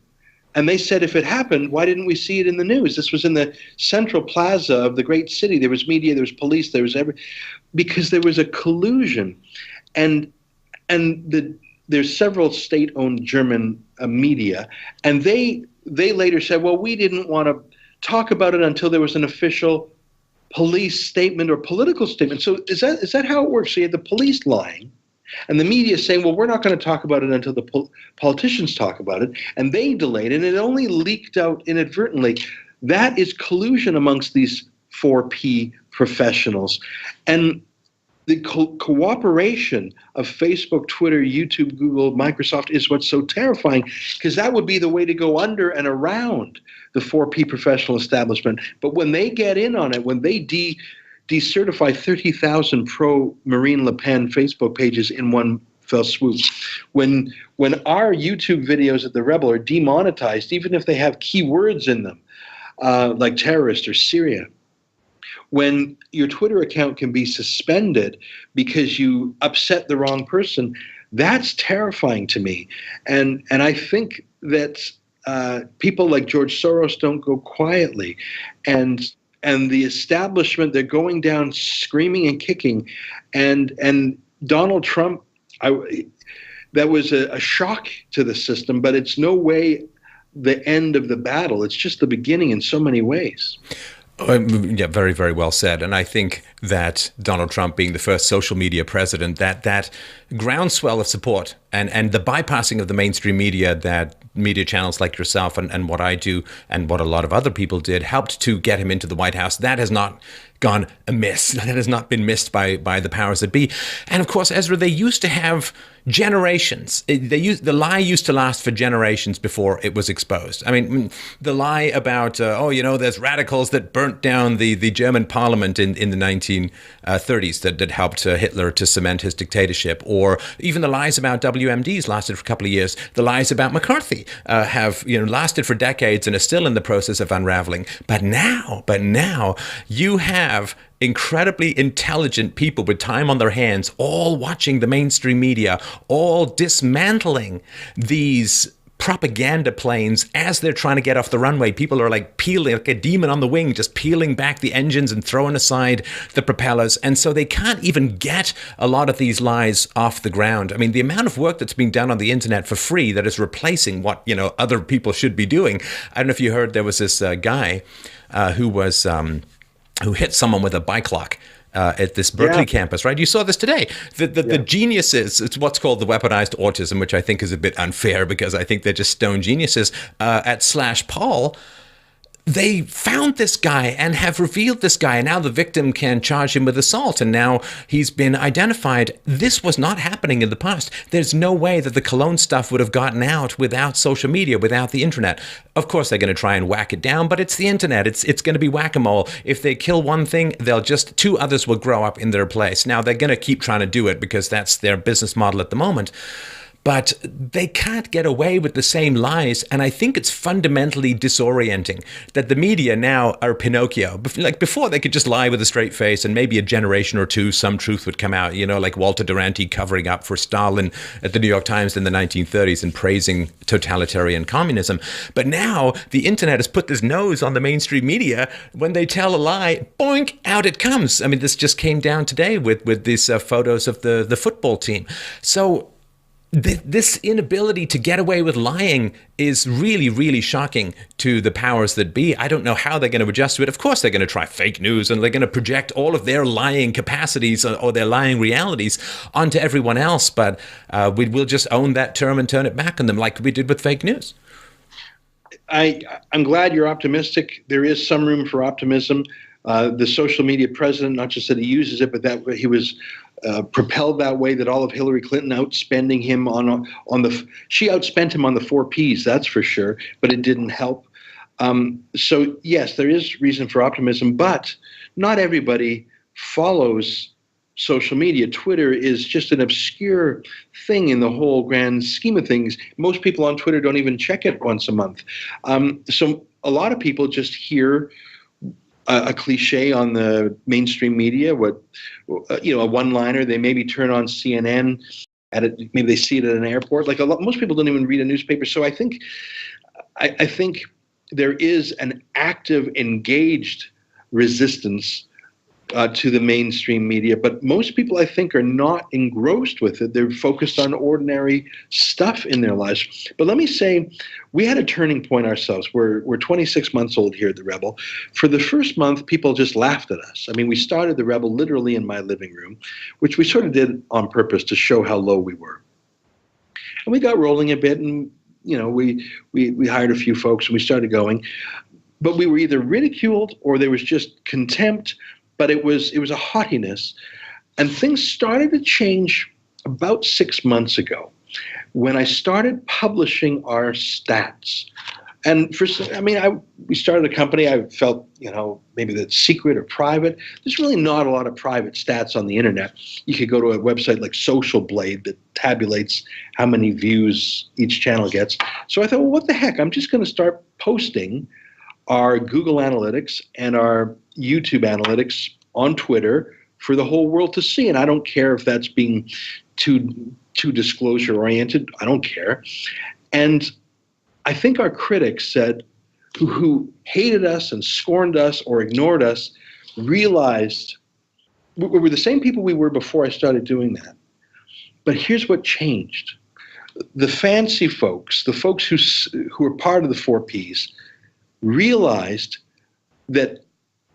And they said, if it happened, why didn't we see it in the news? This was in the central plaza of the great city. There was media, there was police, there was because there was a collusion. And there's several state-owned German media, and they later said, well, we didn't want to talk about it until there was an official police statement or political statement. So is that how it works? So you had the police lying, and the media saying, well, we're not going to talk about it until the politicians talk about it. And they delayed, and it only leaked out inadvertently. That is collusion amongst these 4P professionals. And the cooperation of Facebook, Twitter, YouTube, Google, Microsoft is what's so terrifying, because that would be the way to go under and around the 4P professional establishment. But when they get in on it, when they decertify 30,000 pro-Marine Le Pen Facebook pages in one fell swoop, when our YouTube videos at The Rebel are demonetized, even if they have keywords in them, like terrorist or Syria, when your Twitter account can be suspended because you upset the wrong person, that's terrifying to me. And I think that people like George Soros don't go quietly. And the establishment, they're going down screaming and kicking. And Donald Trump, that was a shock to the system, but it's no way the end of the battle. It's just the beginning in so many ways. Yeah, very, very well said. And I think that Donald Trump being the first social media president, that groundswell of support and the bypassing of the mainstream media that media channels like yourself and what I do and what a lot of other people did helped to get him into the White House. That has not gone amiss. That has not been missed by the powers that be. And of course, Ezra, they used to have generations. The lie used to last for generations before it was exposed. I mean, the lie about, there's radicals that burnt down the German parliament in the 1930s that helped Hitler to cement his dictatorship, or even the lies about WMDs lasted for a couple of years. The lies about McCarthy have lasted for decades and are still in the process of unraveling. But now you have incredibly intelligent people with time on their hands, all watching the mainstream media, all dismantling these propaganda planes as they're trying to get off the runway. People are like peeling, like a demon on the wing, just peeling back the engines and throwing aside the propellers. And so they can't even get a lot of these lies off the ground. I mean, the amount of work that's being done on the internet for free that is replacing what, other people should be doing. I don't know if you heard, there was this guy who hit someone with a bike lock at this Berkeley campus, right? You saw this today. The geniuses, it's what's called the weaponized autism, which I think is a bit unfair because I think they're just stone geniuses, at /Paul. They found this guy and have revealed this guy, and now the victim can charge him with assault, and now he's been identified. This was not happening in the past. There's no way that the Cologne stuff would have gotten out without social media, without the internet. Of course, they're going to try and whack it down, but it's the internet. It's going to be whack-a-mole. If they kill one thing, two others will grow up in their place. Now, they're going to keep trying to do it because that's their business model at the moment. but they can't get away with the same lies. And I think it's fundamentally disorienting that the media now are Pinocchio. Like before, they could just lie with a straight face and maybe a generation or two, some truth would come out, like Walter Duranty covering up for Stalin at the New York Times in the 1930s and praising totalitarian communism. But now the internet has put this nose on the mainstream media. When they tell a lie, boink, out it comes. I mean, this just came down today with these photos of the football team. So this inability to get away with lying is really, really shocking to the powers that be. I don't know how they're going to adjust to it. Of course, they're going to try fake news and they're going to project all of their lying capacities or their lying realities onto everyone else. But we'll just own that term and turn it back on them like we did with fake news. I'm glad you're optimistic. There is some room for optimism. The social media president, not just that he uses it, but that he was propelled that way, that all of Hillary Clinton outspending him she outspent him on the 4 Ps, that's for sure, but it didn't help. So yes, there is reason for optimism, but not everybody follows social media. Twitter is just an obscure thing in the whole grand scheme of things. Most people on Twitter don't even check it once a month. So a lot of people just hear a cliche on the mainstream media, a one-liner. They maybe turn on CNN maybe they see it at an airport. Most people don't even read a newspaper. So I think there is an active, engaged resistance to the mainstream media, but most people, I think, are not engrossed with it. They're focused on ordinary stuff in their lives. But let me say, we had a turning point ourselves. We're 26 months old here at The Rebel. For the first month, people just laughed at us. I mean, we started The Rebel literally in my living room, which we sort of did on purpose to show how low we were. And we got rolling a bit, and we hired a few folks, and we started going. But we were either ridiculed or there was just contempt. But it was a haughtiness, and things started to change about 6 months ago when I started publishing our stats. And we started a company. I felt, maybe that's secret or private. There's really not a lot of private stats on the internet. You could go to a website like Social Blade that tabulates how many views each channel gets. So I thought, well, what the heck? I'm just going to start posting our Google Analytics and our YouTube Analytics on Twitter for the whole world to see. And I don't care if that's being too disclosure oriented. I don't care. And I think our critics said, who hated us and scorned us or ignored us, realized we were the same people we were before I started doing that. But here's what changed. The fancy folks, the folks who are part of the 4 Ps, realized that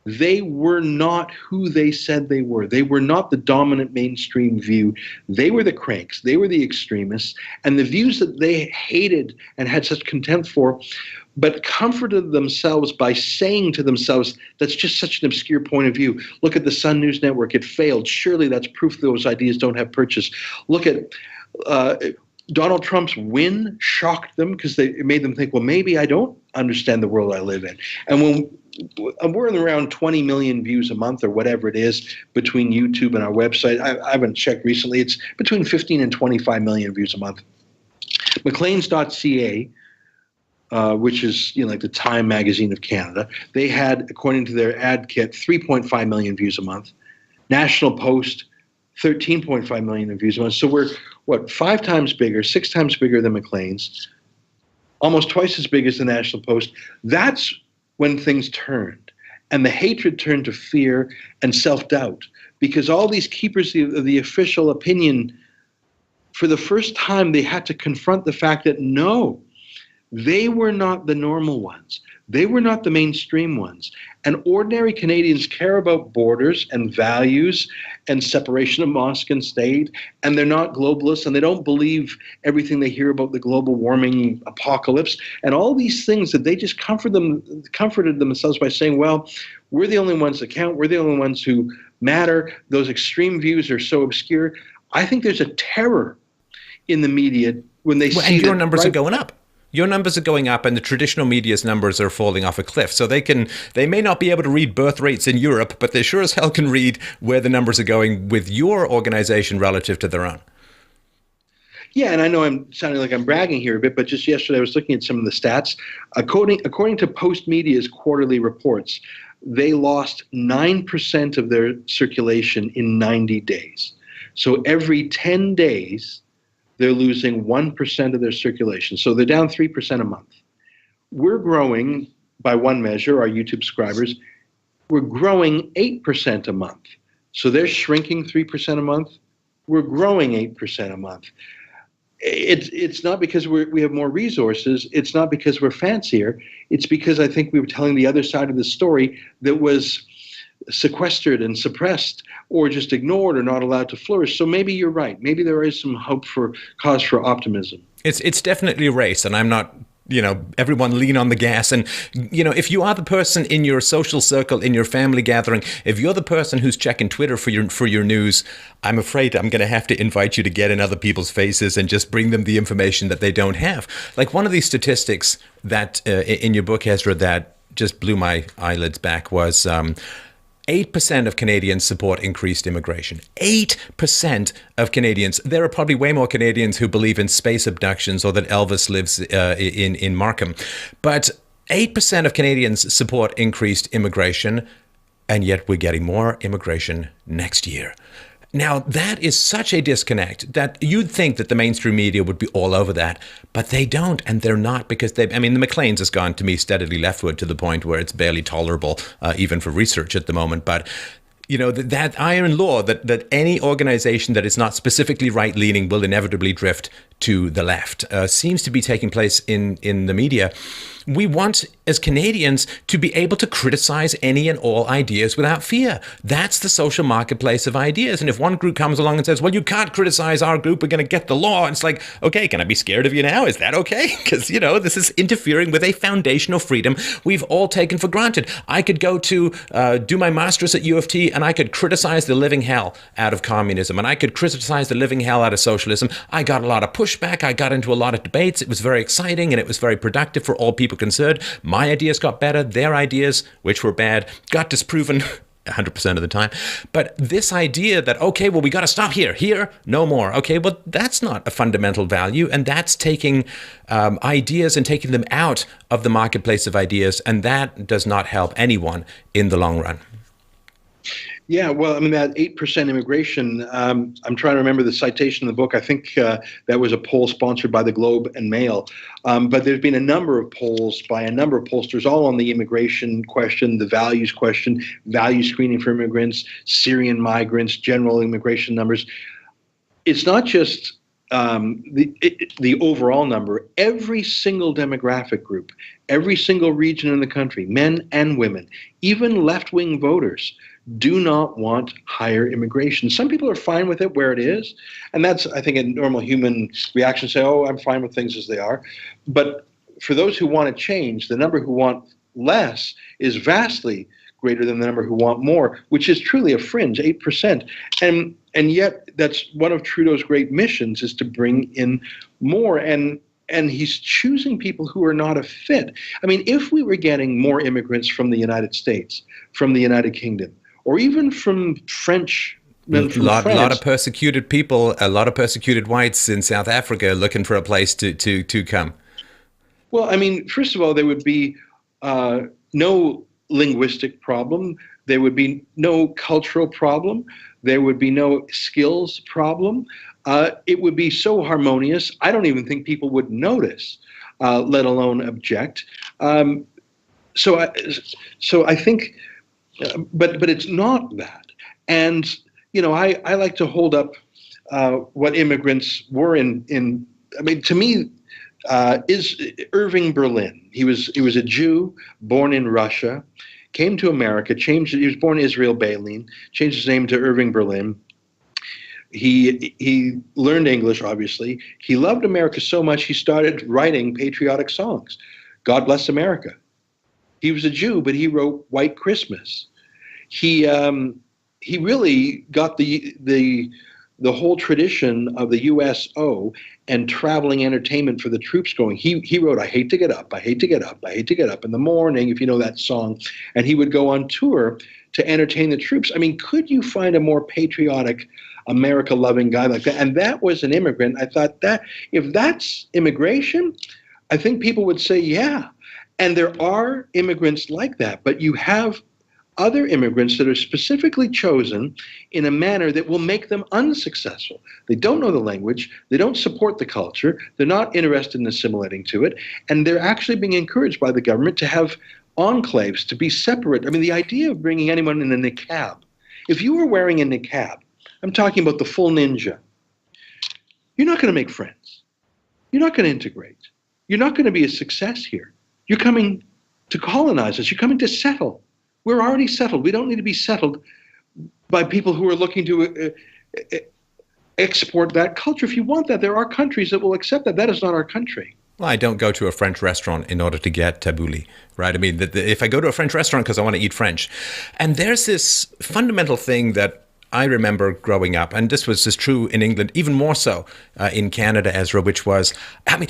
they were not who they said they were. They were not the dominant mainstream view. They were the cranks. They were the extremists. And the views that they hated and had such contempt for, but comforted themselves by saying to themselves, that's just such an obscure point of view. Look at the Sun News Network. It failed. Surely that's proof those ideas don't have purchase. Look at Donald Trump's win shocked them because it made them think, well, maybe I don't understand the world I live in. And when we're in around 20 million views a month or whatever it is between YouTube and our website, I haven't checked recently, it's between 15 and 25 million views a month. Maclean's.ca, which is like the Time magazine of Canada, they had, according to their ad kit, 3.5 million views a month. National Post, 13.5 million views a month. So we're, 5 times bigger, 6 times bigger than Maclean's, almost twice as big as the National Post. That's when things turned. And the hatred turned to fear and self-doubt, because all these keepers of the official opinion, for the first time, they had to confront the fact that no, they were not the normal ones. They were not the mainstream ones. And ordinary Canadians care about borders and values and separation of mosque and state, and they're not globalists, and they don't believe everything they hear about the global warming apocalypse, and all these things that they just comforted themselves by saying, well, we're the only ones that count, we're the only ones who matter, those extreme views are so obscure. I think there's a terror in the media when they see and your numbers are going up. Your numbers are going up, and the traditional media's numbers are falling off a cliff. So they may not be able to read birth rates in Europe, but they sure as hell can read where the numbers are going with your organization relative to their own. Yeah, and I know I'm sounding like I'm bragging here a bit, but just yesterday I was looking at some of the stats. According to Post Media's quarterly reports, they lost 9% of their circulation in 90 days. So every 10 days, they're losing 1% of their circulation. So they're down 3% a month. We're growing, by one measure, our YouTube subscribers, we're growing 8% a month. So they're shrinking 3% a month. We're growing 8% a month. It's not because we have more resources. It's not because we're fancier. It's because I think we were telling the other side of the story that was sequestered and suppressed or just ignored or not allowed to flourish. So maybe you're right. Maybe there is some cause for optimism. It's definitely a race, and I'm not, everyone lean on the gas. And, if you are the person in your social circle, in your family gathering, if you're the person who's checking Twitter for your news, I'm afraid I'm going to have to invite you to get in other people's faces and just bring them the information that they don't have. Like one of these statistics that in your book, Ezra, that just blew my eyelids back was 8% of Canadians support increased immigration. 8% of Canadians. There are probably way more Canadians who believe in space abductions or that Elvis lives in Markham. But 8% of Canadians support increased immigration, and yet we're getting more immigration next year. Now, that is such a disconnect that you'd think that the mainstream media would be all over that, but they don't, and they're not, because the Maclean's has gone, to me, steadily leftward to the point where it's barely tolerable, even for research at the moment. But, that iron law that any organization that is not specifically right-leaning will inevitably drift to the left seems to be taking place in the media. We want, as Canadians, to be able to criticize any and all ideas without fear. That's the social marketplace of ideas. And if one group comes along and says, well, you can't criticize our group, we're going to get the law. And it's like, okay, can I be scared of you now? Is that okay? Because, this is interfering with a foundational freedom we've all taken for granted. I could go to do my master's at U of T, and I could criticize the living hell out of communism, and I could criticize the living hell out of socialism. I got a lot of pushback. I got into a lot of debates. It was very exciting, and it was very productive for all people concerned. My ideas got better. Their ideas, which were bad, got disproven 100% of the time. But this idea that, okay, well, we got to stop here, no more. Okay, well, that's not a fundamental value, and that's taking ideas and taking them out of the marketplace of ideas, and that does not help anyone in the long run. Yeah, well, that 8% immigration, I'm trying to remember the citation in the book. I think that was a poll sponsored by the Globe and Mail. But there's been a number of polls by a number of pollsters, all on the immigration question, the values question, value screening for immigrants, Syrian migrants, general immigration numbers. It's not just the overall number. Every single demographic group, every single region in the country, men and women, even left-wing voters, do not want higher immigration. Some people are fine with it where it is, and that's, I think, a normal human reaction, say, oh, I'm fine with things as they are. But for those who want to change, the number who want less is vastly greater than the number who want more, which is truly a fringe, 8%. And yet that's one of Trudeau's great missions, is to bring in more, and he's choosing people who are not a fit. If we were getting more immigrants from the United States, from the United Kingdom, or even from French. A lot of persecuted people, a lot of persecuted whites in South Africa looking for a place to come. Well, first of all, there would be no linguistic problem. There would be no cultural problem. There would be no skills problem. It would be so harmonious, I don't even think people would notice, let alone object. So I think... But it's not that. And, I like to hold up what immigrants were in to me, is Irving Berlin. He was a Jew born in Russia, came to America, he was born Israel Bailin, changed his name to Irving Berlin. He learned English, obviously. He loved America so much he started writing patriotic songs. God Bless America. He was a Jew, but he wrote White Christmas. He really got the whole tradition of the USO and traveling entertainment for the troops going. He wrote, I hate to get up, I hate to get up, I hate to get up in the morning, if you know that song. And he would go on tour to entertain the troops. Could you find a more patriotic America-loving guy like that. And that was an immigrant. I thought that if that's immigration, I think people would say, yeah. And there are immigrants like that, but you have other immigrants that are specifically chosen in a manner that will make them unsuccessful. They don't know the language, they don't support the culture, they're not interested in assimilating to it, and they're actually being encouraged by the government to have enclaves, to be separate. I mean, the idea of bringing anyone in a niqab, if you were wearing a niqab, I'm talking about the full ninja, you're not going to make friends. You're not going to integrate. You're not going to be a success here. You're coming to colonize us. You're coming to settle. We're already settled. We don't need to be settled by people who are looking to export that culture. If you want that, there are countries that will accept that. That is not our country. Well, I don't go to a French restaurant in order to get tabbouleh, right? I mean, if I go to a French restaurant because I want to eat French, and there's this fundamental thing that I remember growing up, and this was just true in England, even more so in Canada, Ezra, which was, I mean,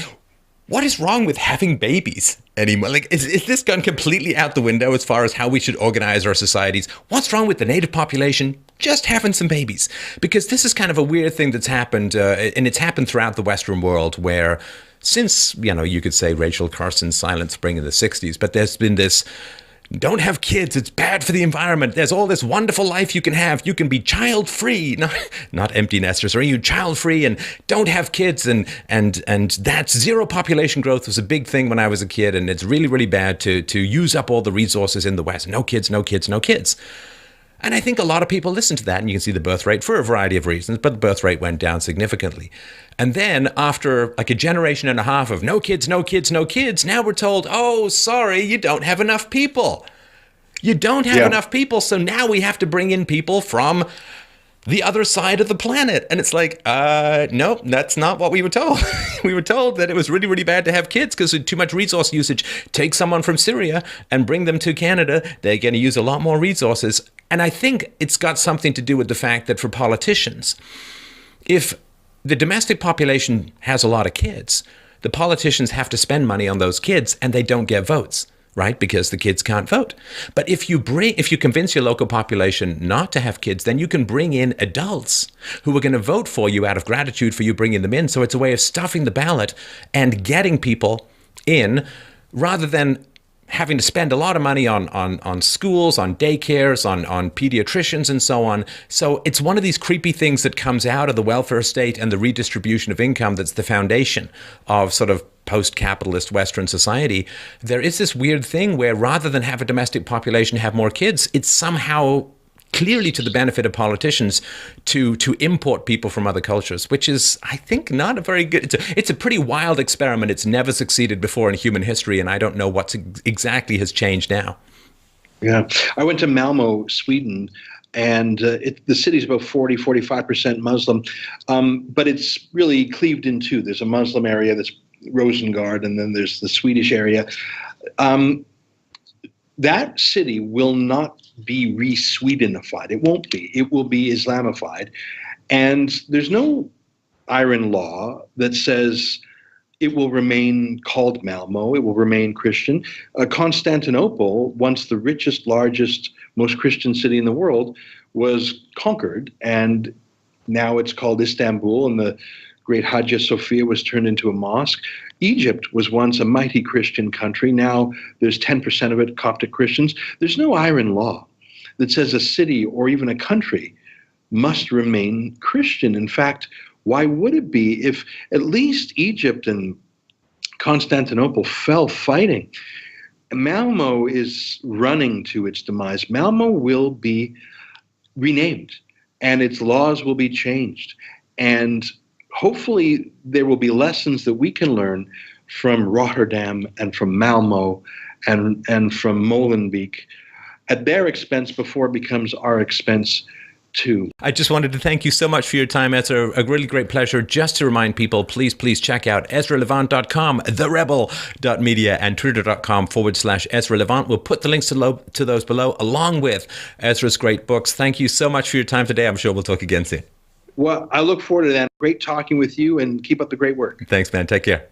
what is wrong with having babies anymore? Like, is this gone completely out the window as far as how we should organize our societies? What's wrong with the native population just having some babies? Because this is kind of a weird thing that's happened, and it's happened throughout the Western world where since, you could say Rachel Carson's Silent Spring in the 60s, but there's been this, don't have kids, it's bad for the environment. There's all this wonderful life you can have. You can be child-free, not empty nesters, or you child-free and don't have kids. And that zero population growth was a big thing when I was a kid. And it's really, really bad to use up all the resources in the West. No kids, no kids, no kids. And I think a lot of people listen to that, and you can see the birth rate for a variety of reasons, but the birth rate went down significantly. And then after like a generation and a half of no kids, no kids, no kids, now we're told, oh, sorry, you don't have enough people. You don't have enough people, so now we have to bring in people from the other side of the planet. And it's like, nope, that's not what we were told. We were told that it was really, really bad to have kids because of too much resource usage. Take someone from Syria and bring them to Canada. They're going to use a lot more resources. And I think it's got something to do with the fact that for politicians, if the domestic population has a lot of kids, the politicians have to spend money on those kids and they don't get votes, right? Because the kids can't vote. But if you convince your local population not to have kids, then you can bring in adults who are going to vote for you out of gratitude for you bringing them in. So it's a way of stuffing the ballot and getting people in rather than having to spend a lot of money on schools, on daycares, on pediatricians and so on. So it's one of these creepy things that comes out of the welfare state and the redistribution of income that's the foundation of sort of post-capitalist Western society. There is this weird thing where rather than have a domestic population have more kids, it's somehow clearly to the benefit of politicians to import people from other cultures, which is, I think, not a very good, it's a pretty wild experiment. It's never succeeded before in human history, and I don't know what exactly has changed now. Yeah. I went to Malmo, Sweden, and the city's about 45% Muslim, but it's really cleaved in two. There's a Muslim area that's Rosengard, and then there's the Swedish area. That city will not be re-Swedenified. It won't be. It will be Islamified. And there's no iron law that says it will remain called Malmo, it will remain Christian. Constantinople, once the richest, largest, most Christian city in the world, was conquered, and now it's called Istanbul, and the great Hagia Sophia was turned into a mosque. Egypt was once a mighty Christian country. Now there's 10% of it Coptic Christians. There's no iron law that says a city or even a country must remain Christian. In fact, why would it be if at least Egypt and Constantinople fell fighting? Malmo is running to its demise. Malmo will be renamed and its laws will be changed. And hopefully there will be lessons that we can learn from Rotterdam and from Malmo and from Molenbeek at their expense before it becomes our expense too. I just wanted to thank you so much for your time. It's a really great pleasure. Just to remind people, please check out EzraLevant.com, TheRebel.media, and Twitter.com/Ezra Levant. We'll put the links to those below, along with Ezra's great books. Thank you so much for your time today. I'm sure we'll talk again soon. Well, I look forward to that. Great talking with you, and keep up the great work. Thanks, man. Take care.